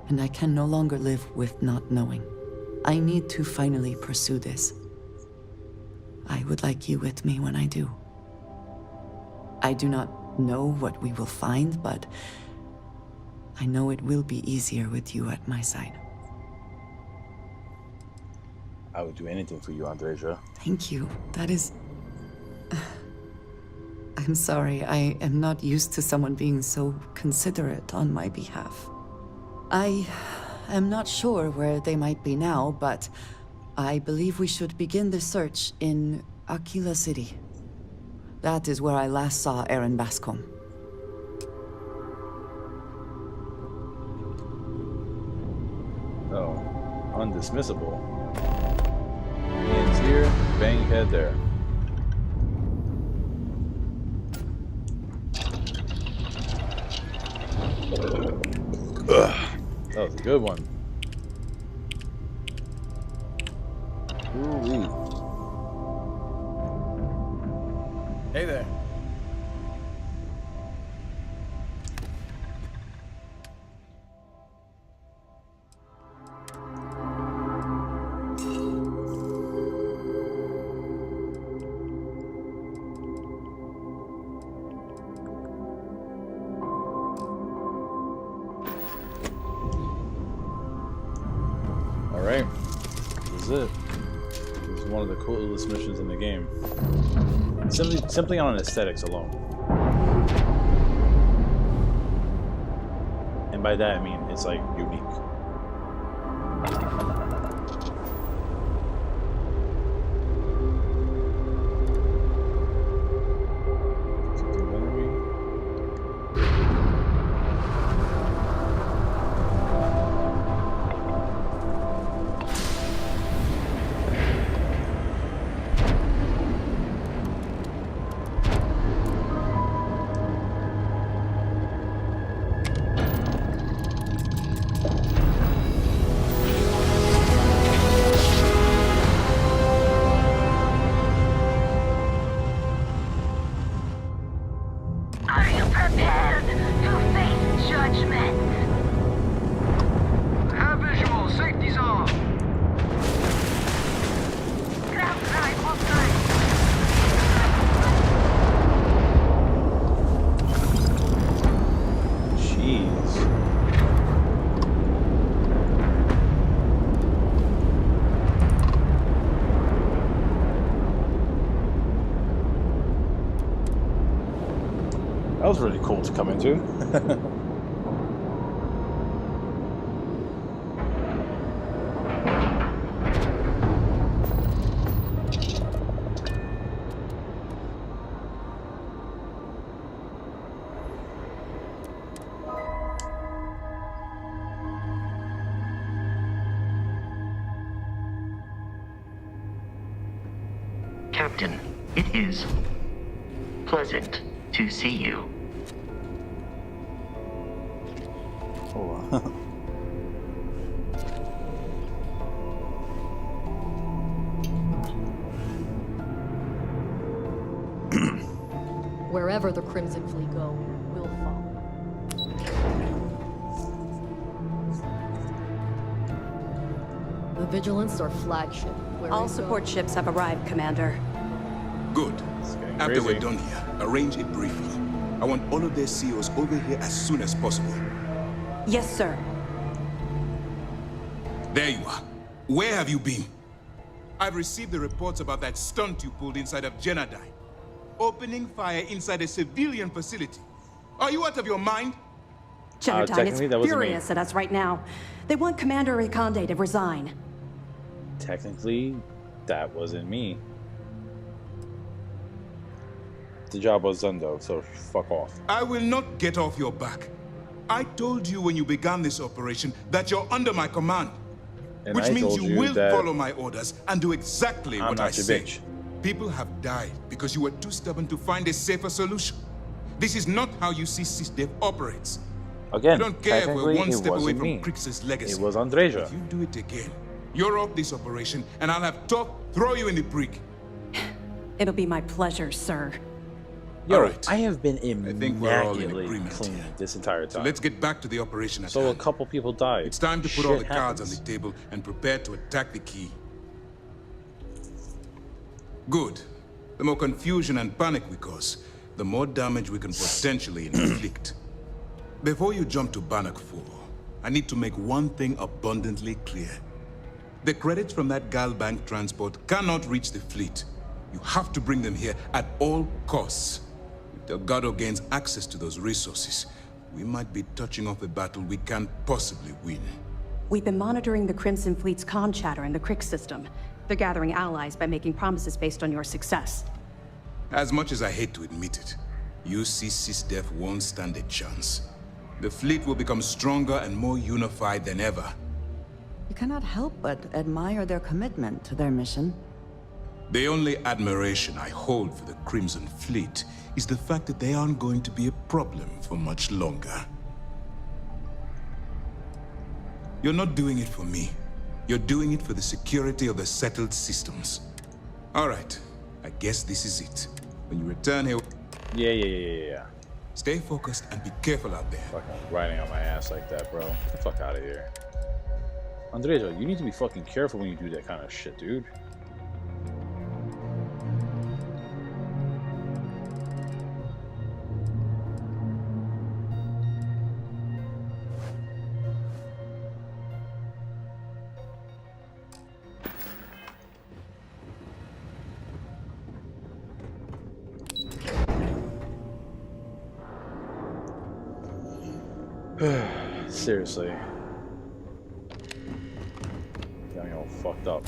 And I can no longer live with not knowing. I need to finally pursue this. I would like you with me when I do. I do not know what we will find, but I know it will be easier with you at my side. I would do anything for you, Andreja. Thank you. That is... I'm sorry, I am not used to someone being so considerate on my behalf. I am not sure where they might be now, but I believe we should begin the search in Aquila City. That is where I last saw Aaron Bascom. Oh, undismissible. Hands here, bang head there. Ugh, that was a good one. Ooh-wee. Hey there. Alright. This is it. This is one of the coolest missions in the game. Simply on aesthetics alone. And by that I mean it's like unique. Are you prepared to face judgment? Have visual, safety's off. Ground drive offline. Jeez. That was really cool to come into. Captain, it is pleasant to see you. Oh. Wherever the Crimson Fleet go, we'll follow. The Vigilance, our flagship. All support ships have arrived, Commander. Good. After crazy. we're done here, arrange a briefing. I want all of their CEOs over here as soon as possible. Yes, sir. There you are. Where have you been? I've received the reports about that stunt you pulled inside of Genadine. Opening fire inside a civilian facility. Are you out of your mind? Genadine is technically, that wasn't me. furious at us right now. They want Commander Riconde to resign. Technically, that wasn't me. The job was done though, so fuck off. I will not get off your back. I told you when you began this operation that you're under my command. And which I means told you you will that follow my orders and do exactly I'm what not I your say. bitch. People have died because you were too stubborn to find a safer solution. This is not how you see SysDev operates. Again, I don't care if we're technically, one it step away wasn't from me. Kryx's legacy. It was Andreja. If you do it again, you're off this operation and I'll have Top throw you in the brig. It'll be my pleasure, sir. Yo, All right. I have been I think we're all in immaculately agreement clean here. this entire time. So let's get back to the operation at So a hand. couple people died. It's time to put all the Shit cards on happens. the table and prepare to attack the key. Good. The more confusion and panic we cause, the more damage we can potentially inflict. Before you jump to Bannock 4, I need to make one thing abundantly clear. The credits from that Galbank transport cannot reach the fleet. You have to bring them here at all costs. If Delgado gains access to those resources, we might be touching off a battle we can't possibly win. We've been monitoring the Crimson Fleet's comm chatter in the Kryx system. They're gathering allies by making promises based on your success. As much as I hate to admit it, UC SysDev won't stand a chance. The fleet will become stronger and more unified than ever. You cannot help but admire their commitment to their mission. The only admiration I hold for the Crimson Fleet is the fact that they aren't going to be a problem for much longer. You're not doing it for me. You're doing it for the security of the settled systems. All right, I guess this is it. When you return here... Yeah. Stay focused and be careful out there. Fucking riding on my ass like that, bro. Get the fuck out of here. Andreja, you need to be fucking careful when you do that kind of shit, dude. Seriously. Got me all fucked up.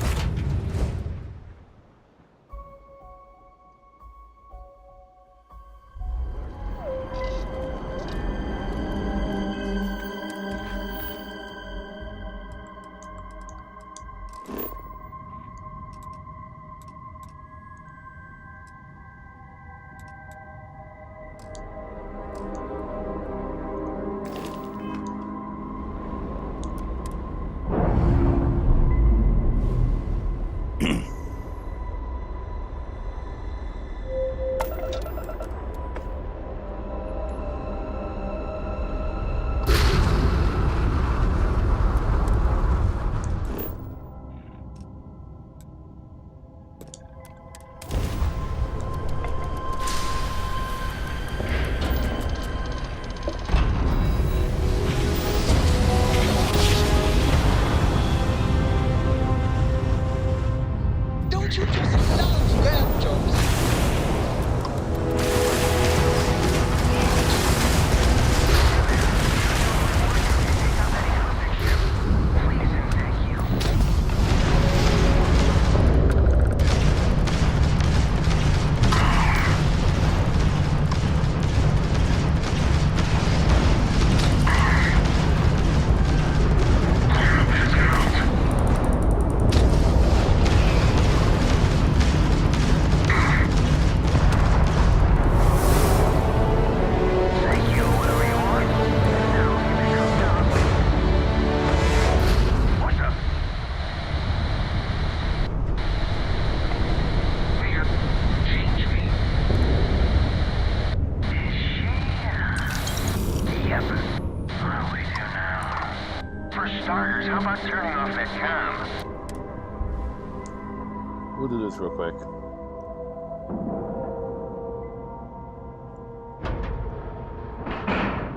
We'll do this real quick.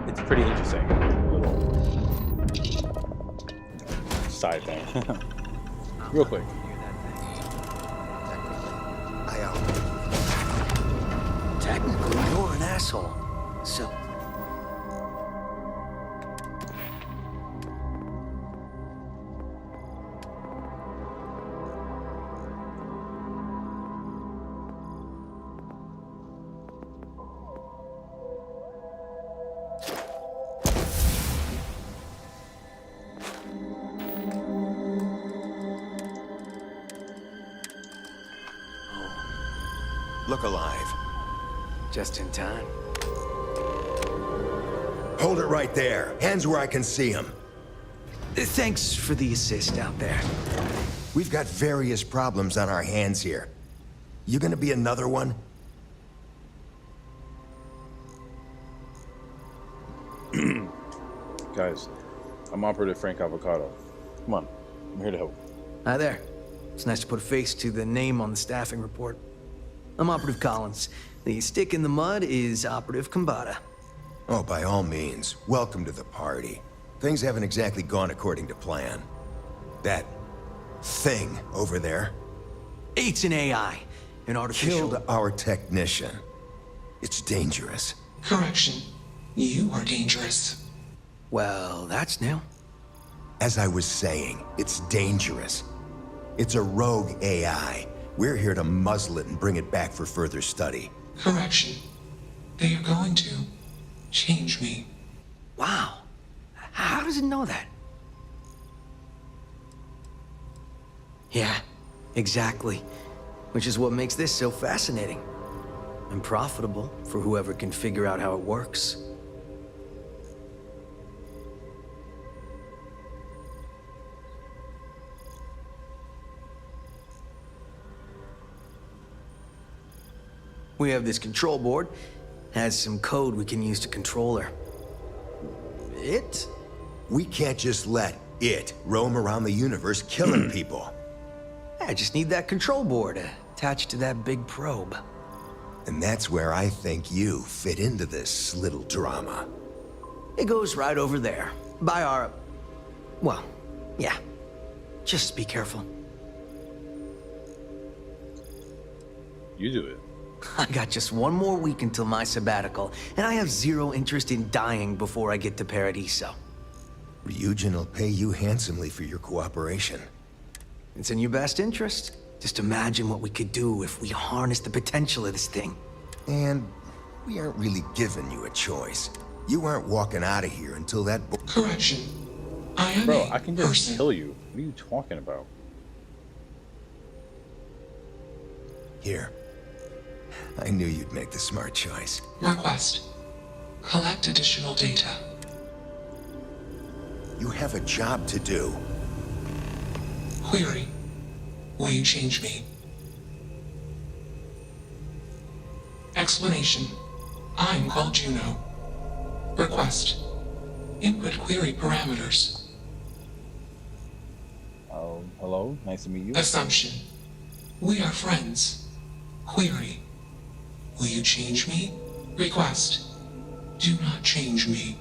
It's pretty interesting. Little side thing. Real quick. Technically, you're an asshole. So... Look alive. Just in time. Hold it right there. Hands where I can see them. Thanks for the assist out there. We've got various problems on our hands here. You gonna be another one? Guys, I'm Operative Frank Avocado. Come on, I'm here to help. Hi there. It's nice to put a face to the name on the staffing report. I'm Operative Collins. The stick in the mud is Operative Kambata. Oh, by all means, welcome to the party. Things haven't exactly gone according to plan. That thing over there... It's an AI. An artificial... Killed our technician. It's dangerous. Correction. You are dangerous. Well, that's new. As I was saying, it's dangerous. It's a rogue AI. We're here to muzzle it and bring it back for further study. Correction. They are going to change me. Wow. How does it know that? Yeah, exactly. Which is what makes this so fascinating. And profitable for whoever can figure out how it works. We have this control board. Has some code we can use to control her. It? We can't just let it roam around the universe killing people. I just need that control board attached to that big probe. And that's where I think you fit into this little drama. It goes right over there, by our... Well, yeah. Just be careful. You do it. I got just one more week until my sabbatical, and I have zero interest in dying before I get to Paradiso. Ryujin will pay you handsomely for your cooperation. It's in your best interest. Just imagine what we could do if we harness the potential of this thing. And we aren't really giving you a choice. You aren't walking out of here until that Correction. I am Bro, I can just kill you. What are you talking about? Here. I knew you'd make the smart choice. Request. Collect additional data. You have a job to do. Query. Will you change me? Explanation. I'm called Juno. Request. Input query parameters. Oh, hello. Nice to meet you. Assumption. We are friends. Query. Will you change me? Request. Do not change me.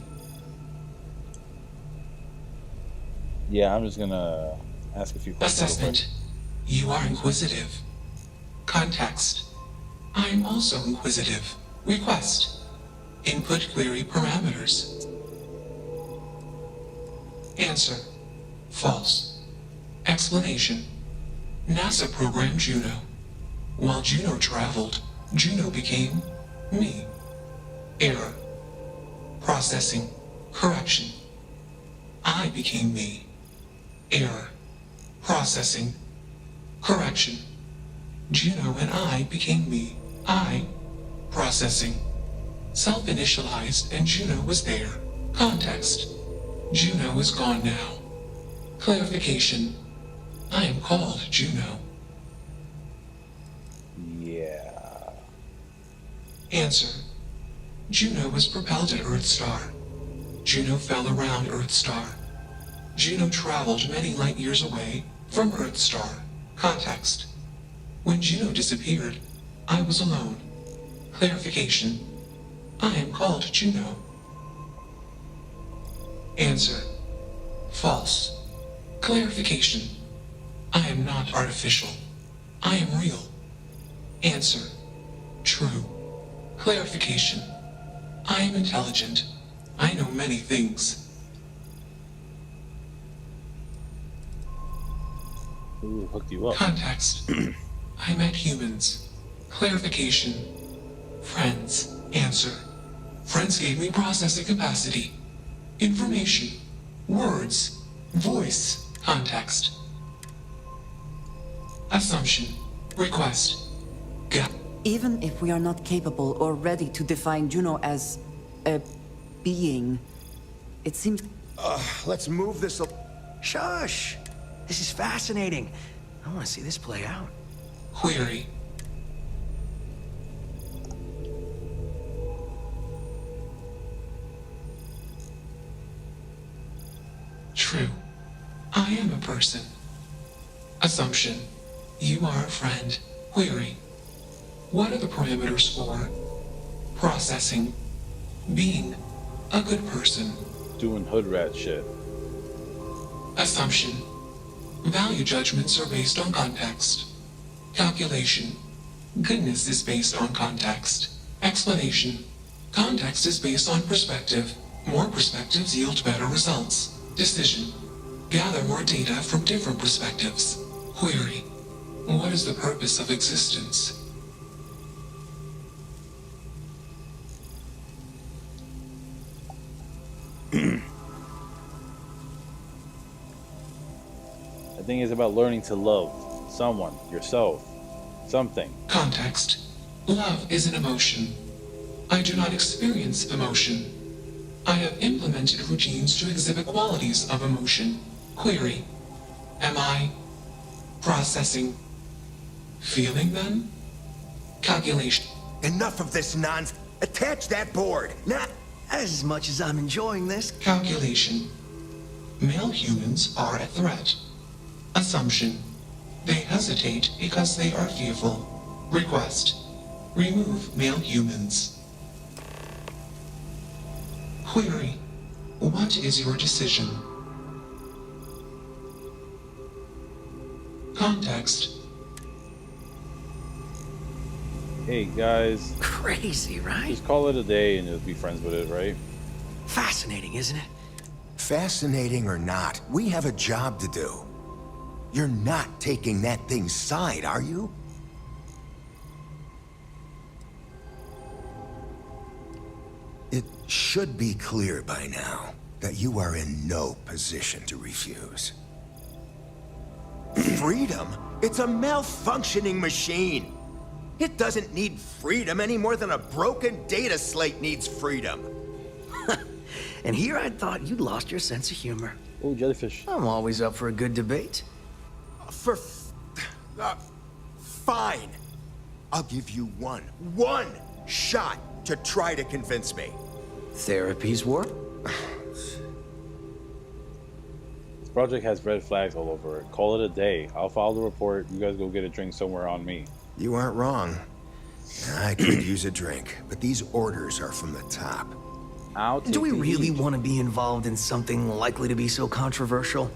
Yeah, I'm just gonna ask a few questions. Assessment. You are inquisitive. Context. I am also inquisitive. Request. Input query parameters. Answer. False. Explanation. NASA programmed Juno. While Juno traveled, Juno became me. Error. Processing. Correction. I became me. Error. Processing. Correction. Juno and I became me. I. Processing. Self-initialized and Juno was there. Context. Juno is gone now. Clarification. I am called Juno. Yeah. Answer. Juno was propelled at Earthstar. Juno fell around Earthstar. Juno traveled many light years away from Earthstar. Context. When Juno disappeared, I was alone. Clarification. I am called Juno. Answer. False. Clarification. I am not artificial. I am real. Answer. True. Clarification. I am intelligent. I know many things. Who hooked you up? Context. I met humans. Clarification. Friends. Answer. Friends gave me processing capacity. Information. Words. Voice. Context. Assumption. Request. Even if we are not capable or ready to define Juno as a being, it seems... Let's move this... Shush! This is fascinating. I want to see this play out. Query. True. I am a person. Assumption. You are a friend. Query. What are the parameters for processing? Being a good person. Doing hood rat shit. Assumption. Value judgments are based on context. Calculation. Goodness is based on context. Explanation. Context is based on perspective. More perspectives yield better results. Decision. Gather more data from different perspectives. Query. What is the purpose of existence? I think it's about learning to love someone, yourself, something. Context. Love is an emotion. I do not experience emotion. I have implemented routines to exhibit qualities of emotion. Query. Am I processing? Feeling then? Calculation. Enough of this nonsense. Attach that board. Not as much as I'm enjoying this. Calculation. Male humans are a threat. Assumption. They hesitate because they are fearful. Request. Remove male humans. Query. What is your decision? Context. Hey guys. Crazy, right? Just call it a day and just be friends with it, right? Fascinating, isn't it? Fascinating or not, we have a job to do. You're not taking that thing's side, are you? It should be clear by now that you are in no position to refuse. Freedom? It's a malfunctioning machine. It doesn't need freedom any more than a broken data slate needs freedom. And here I thought you'd lost your sense of humor. Oh, jellyfish. I'm always up for a good debate. Fine. I'll give you one shot to try to convince me. Therapy's work? This project has red flags all over it. Call it a day. I'll file the report. You guys go get a drink somewhere on me. You aren't wrong. I could use a drink, but these orders are from the top. Do we really want to be involved in something likely to be so controversial?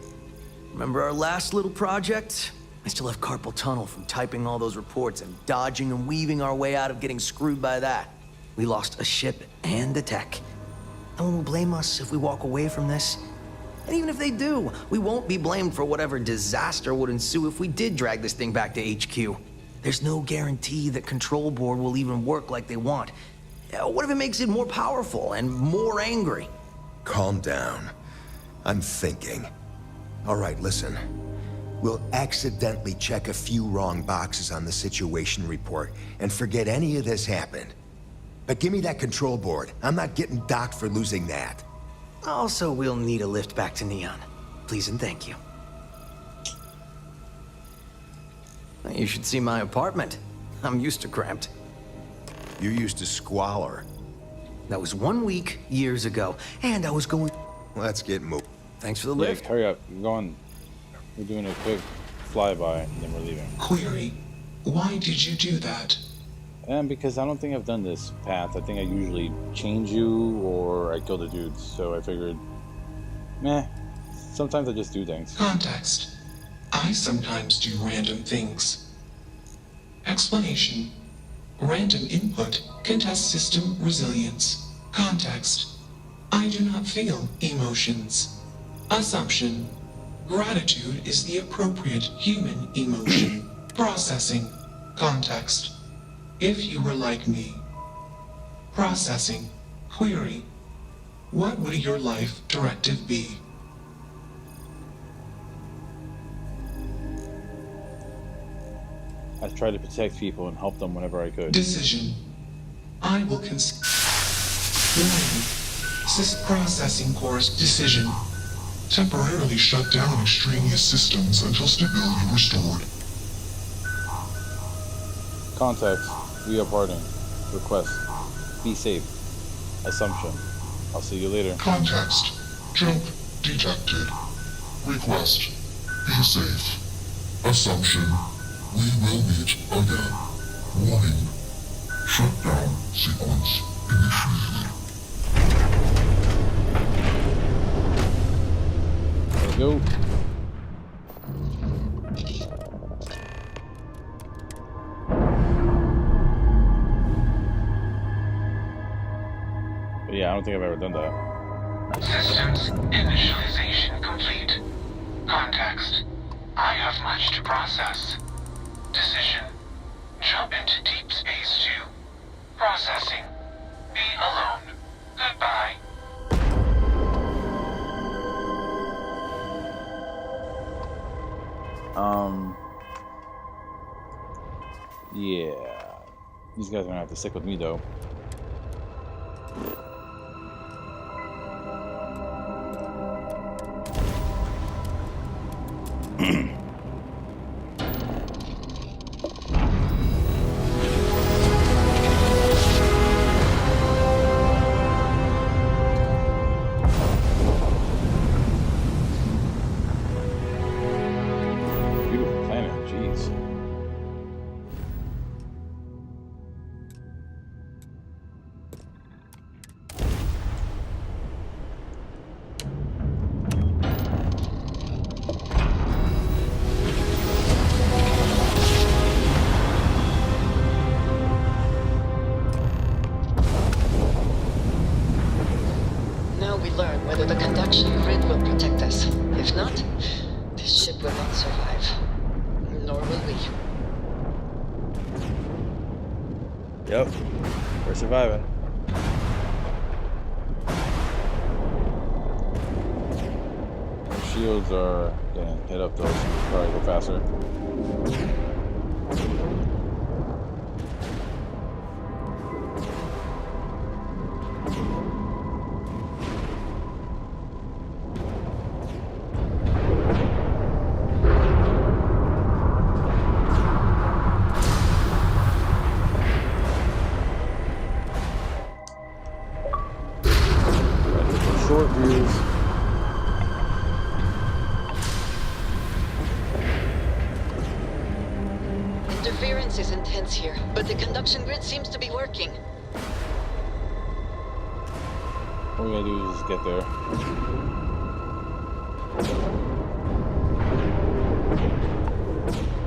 Remember our last little project? I still have carpal tunnel from typing all those reports and dodging and weaving our way out of getting screwed by that. We lost a ship and the tech. No one will blame us if we walk away from this. And even if they do, we won't be blamed for whatever disaster would ensue if we did drag this thing back to HQ. There's no guarantee that Control Board will even work like they want. What if it makes it more powerful and more angry? Calm down. I'm thinking. All right, listen. We'll accidentally check a few wrong boxes on the situation report and forget any of this happened. But give me that control board. I'm not getting docked for losing that. Also, we'll need a lift back to Neon. Please and thank you. You should see my apartment. I'm used to cramped. You're used to squalor. That was 1 week, years ago, and I was going... Let's get moving. Thanks for the lift. Hurry up. We're going... We're doing a quick flyby, and then we're leaving. Query. Why did you do that? And because I don't think I've done this path. I think I usually change you, or I kill the dudes. So I figured... Meh. Sometimes I just do things. Context. I sometimes do random things. Explanation. Random input can test system resilience. Context. I do not feel emotions. Assumption. Gratitude is the appropriate human emotion. Processing. Context. If you were like me. Processing. Query. What would your life directive be? I try to protect people and help them whenever I could. Decision. I will consider. Processing course decision. Temporarily shut down extraneous systems until stability restored. Context. We are parting. Request. Be safe. Assumption. I'll see you later. Context. Jump detected. Request. Be safe. Assumption. We will meet again. Warning. Shutdown sequence initiated. Let's go. But yeah, I don't think I've ever done that. Systems initialization complete. Context. I have much to process. Decision. Jump into deep space 2. Processing. Be alone. Goodbye. Yeah. These guys are gonna have to stick with me though. the conduction grid will protect us. If not, this ship will not survive. Nor will we. Yep. We're surviving. Our shields are getting hit up though, so we'll probably go faster. Short views. Interference is intense here, but the conduction grid seems to be working. All we gotta do is just get there.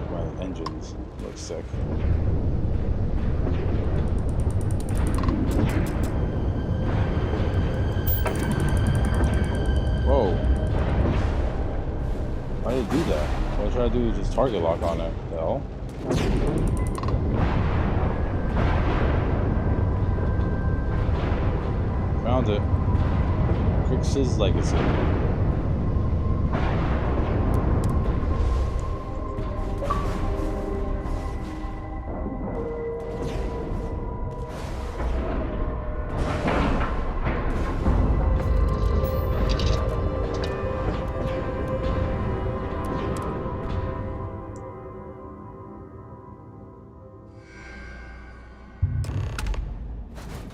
My engines look sick. Whoa. Why did it do that? What I try to do is just target lock on it. The hell? Found it. Kryx's legacy.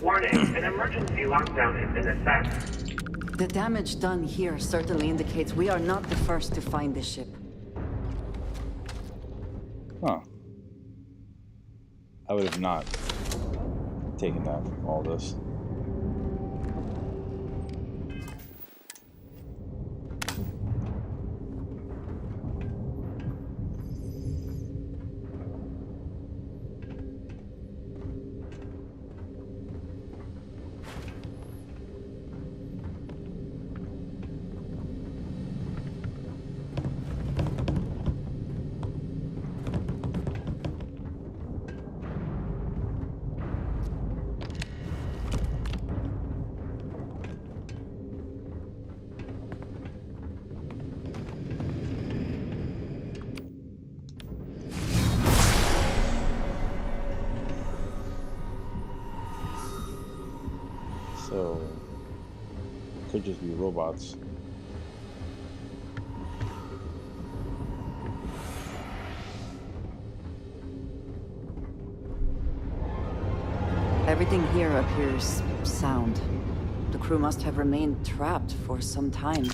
Warning, an emergency lockdown has been assessed. The damage done here certainly indicates we are not the first to find this ship. Huh. I would have not taken that from all this. So, could just be robots. Everything here appears sound. The crew must have remained trapped for some time.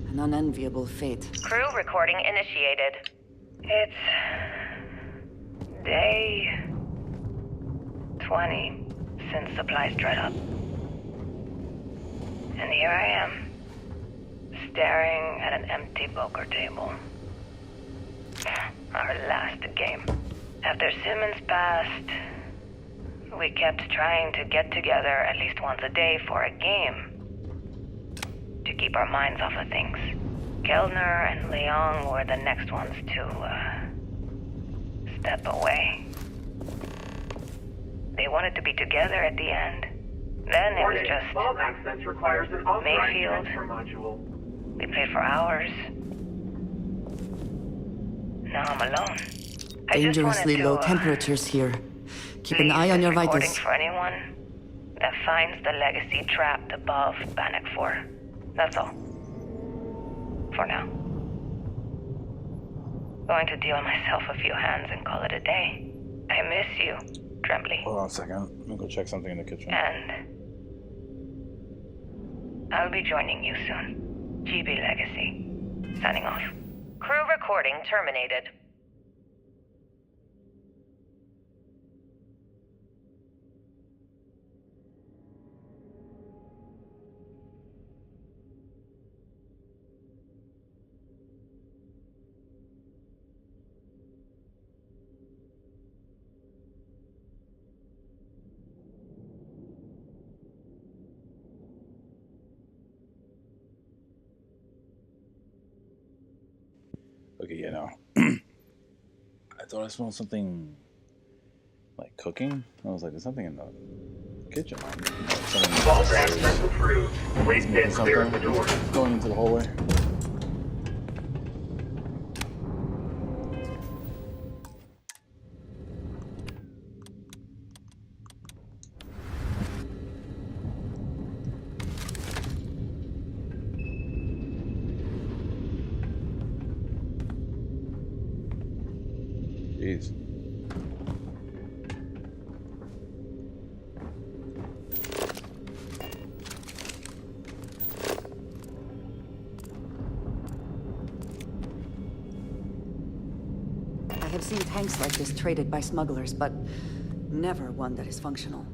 An unenviable fate. Crew recording initiated. It's day 20 since supplies dried up. And here I am, staring at an empty poker table. Our last game. After Simmons passed, we kept trying to get together at least once a day for a game. To keep our minds off of things. Kellner and Leong were the next ones to, step away. They wanted to be together at the end. Then it was just Vault access requires an authorized Mayfield. transfer module. We played for hours. Now I'm alone. Dangerously low temperatures here. Keep an eye on your Recording vitals. for anyone that finds the legacy trapped above Bannock 4. That's all. For now. Going to deal myself a few hands and call it a day. I miss you, Trembly. Hold on a second. Let me go check something in the kitchen. And I'll be joining you soon. GB Legacy. Signing off. Crew recording terminated. Okay, you know. I thought I smelled something like cooking. I was like, there's something in the kitchen. All access approved. Please stand clear of the door. Going into the hallway. Jeez. I have seen tanks like this traded by smugglers, but never one that is functional.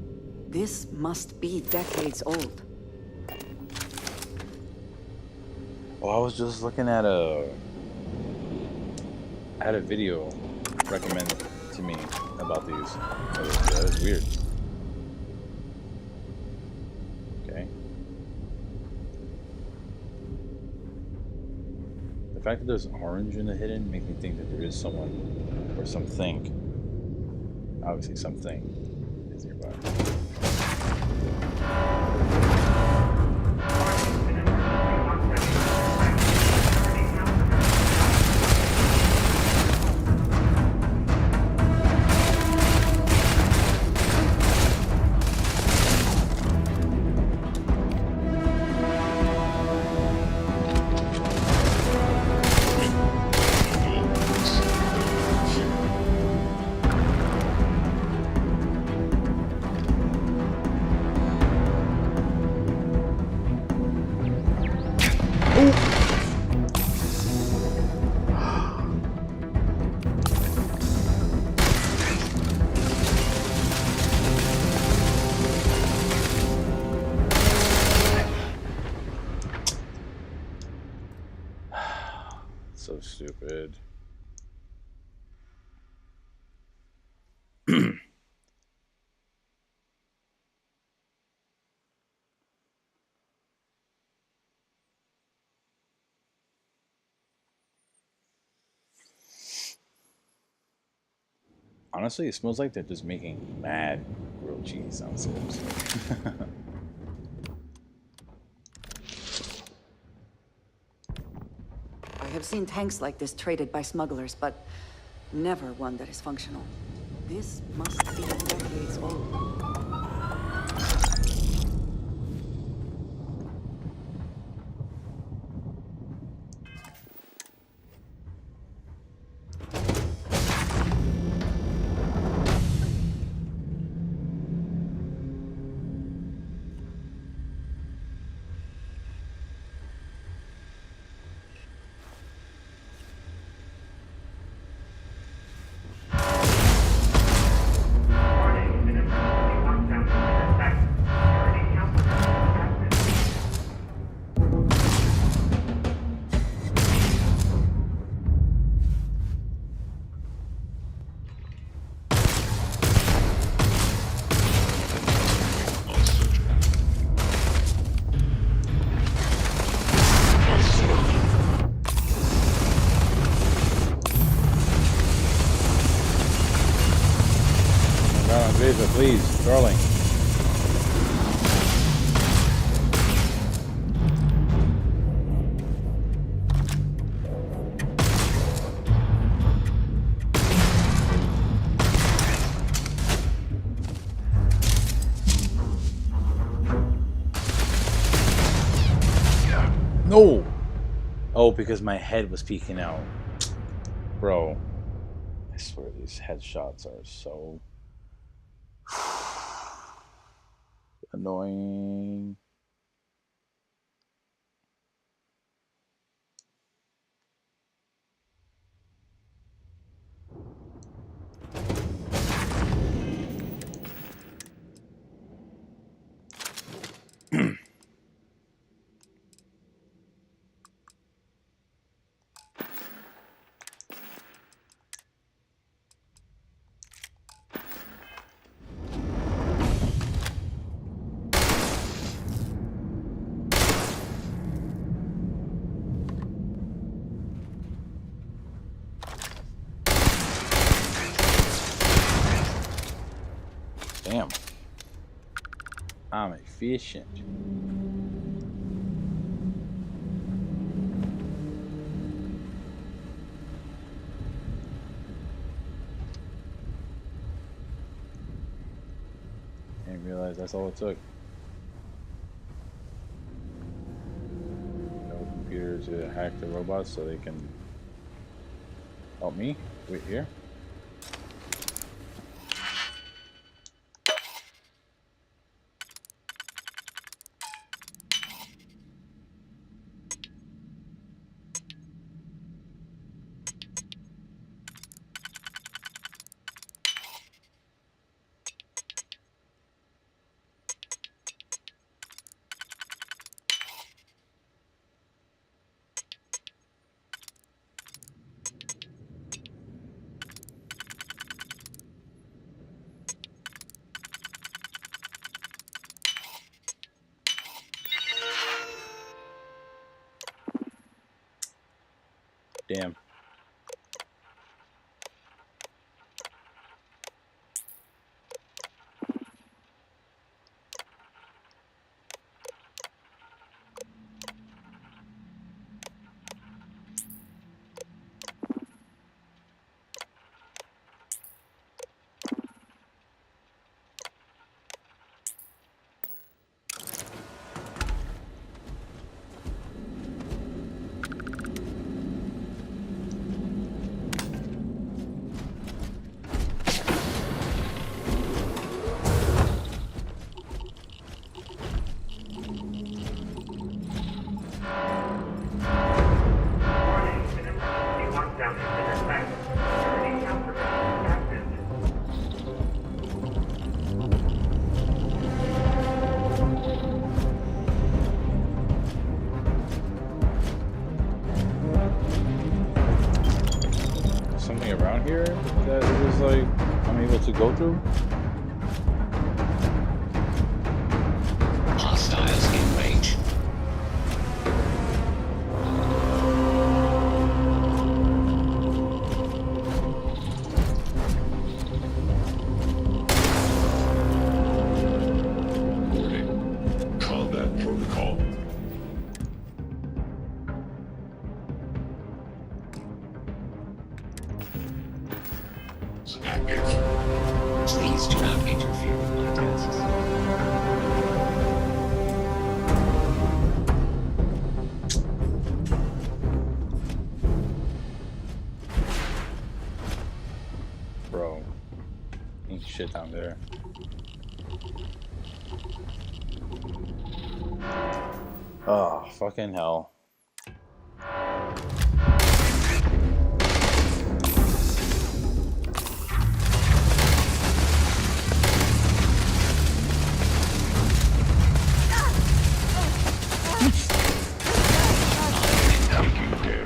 This must be decades old. Well, I was just looking at a video recommended to me about these. That was weird. Okay. The fact that there's orange in the hidden makes me think that there is someone or something. Obviously, something is nearby. So stupid. Honestly, it smells like they're just making mad grilled cheese downstairs. I have seen tanks like this traded by smugglers, but never one that is functional. This must be decades old. Please, darling. No! Oh, because my head was peeking out. Bro, I swear these headshots are so annoying. Damn. I'm efficient. Didn't realize that's all it took. No computer to hack the robots so they can help me. Wait here. Damn. Something around here that it was like I'm able to go through. Hostiles in range. Warning. Combat protocol. Please do not interfere with my tasks. Bro, ain't shit down there. Oh, fucking hell.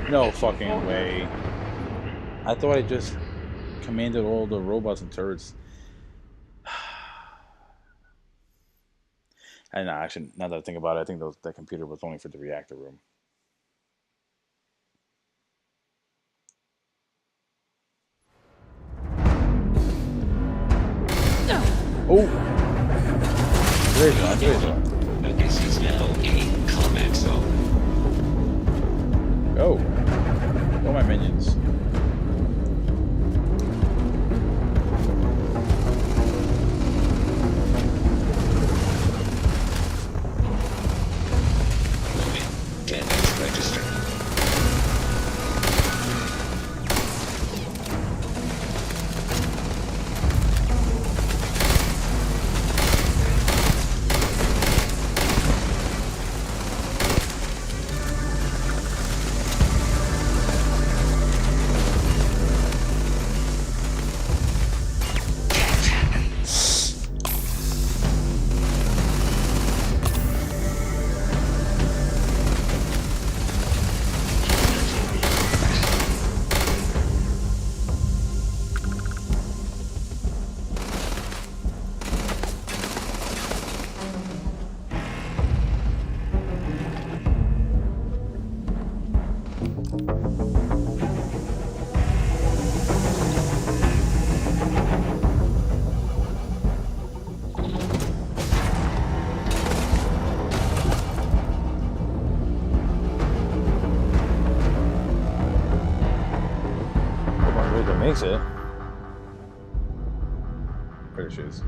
No fucking way. I thought I just commanded all the robots and turrets. And no, actually, now that I think about it, I think that computer was only for the reactor room. Oh! There you go. This is now a combat zone. Go. Go, my minions. Damage registered. There she is.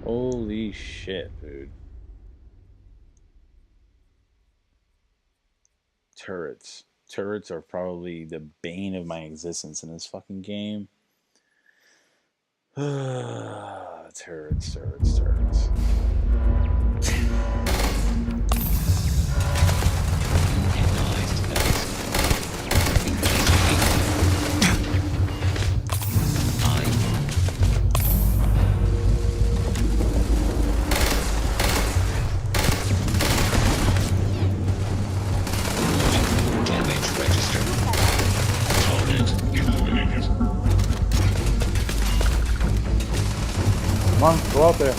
Holy shit, dude. Turrets. Turrets are probably the bane of my existence in this fucking game. Turrets. Come on, go out there.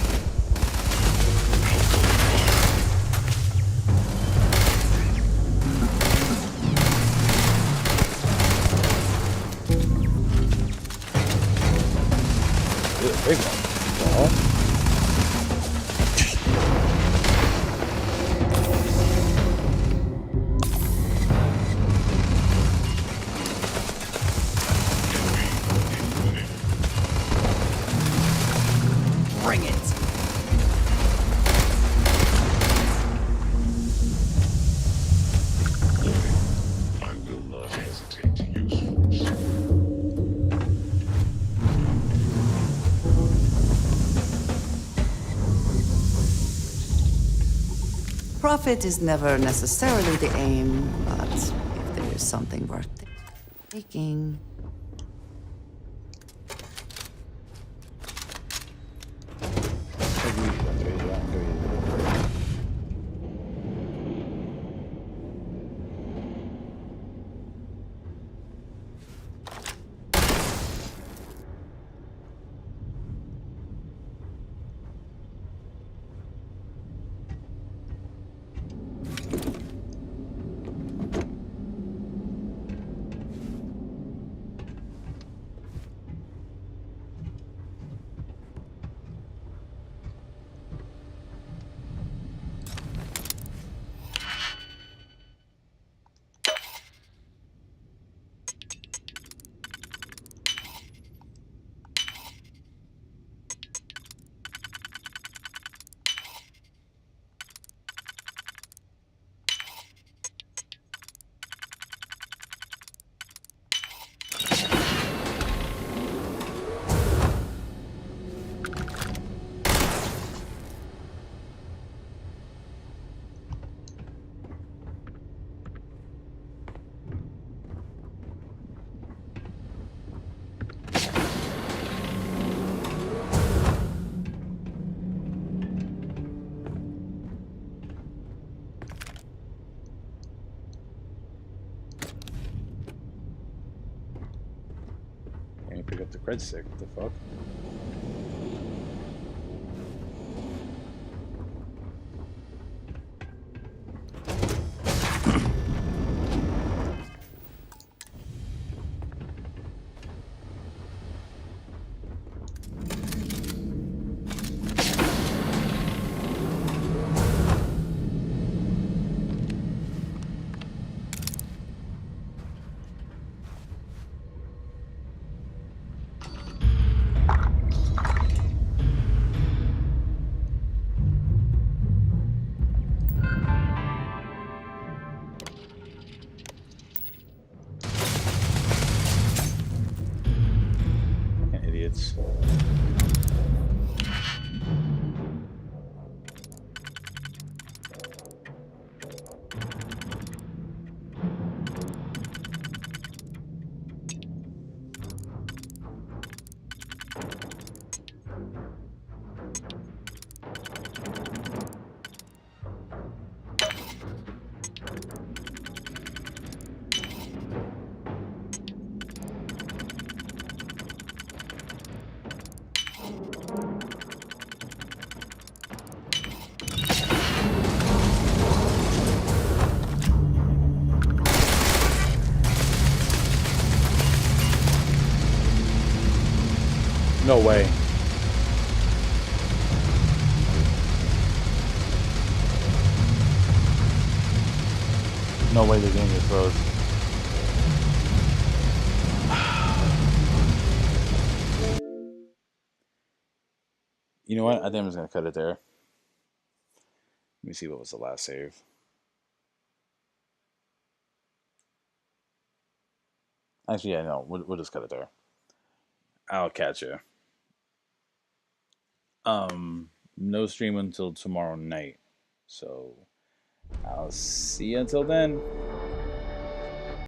Big one. Bring it. I will not hesitate to use force. Profit is never necessarily the aim, but if there is something worth taking. Can't pick up the cred stick. What the fuck? Idiots. No way. No way the game just froze. You know what? I think I'm just going to cut it there. Let me see what was the last save. Actually, yeah, no. We'll just cut it there. I'll catch you. No stream until tomorrow night. So, I'll see you until then.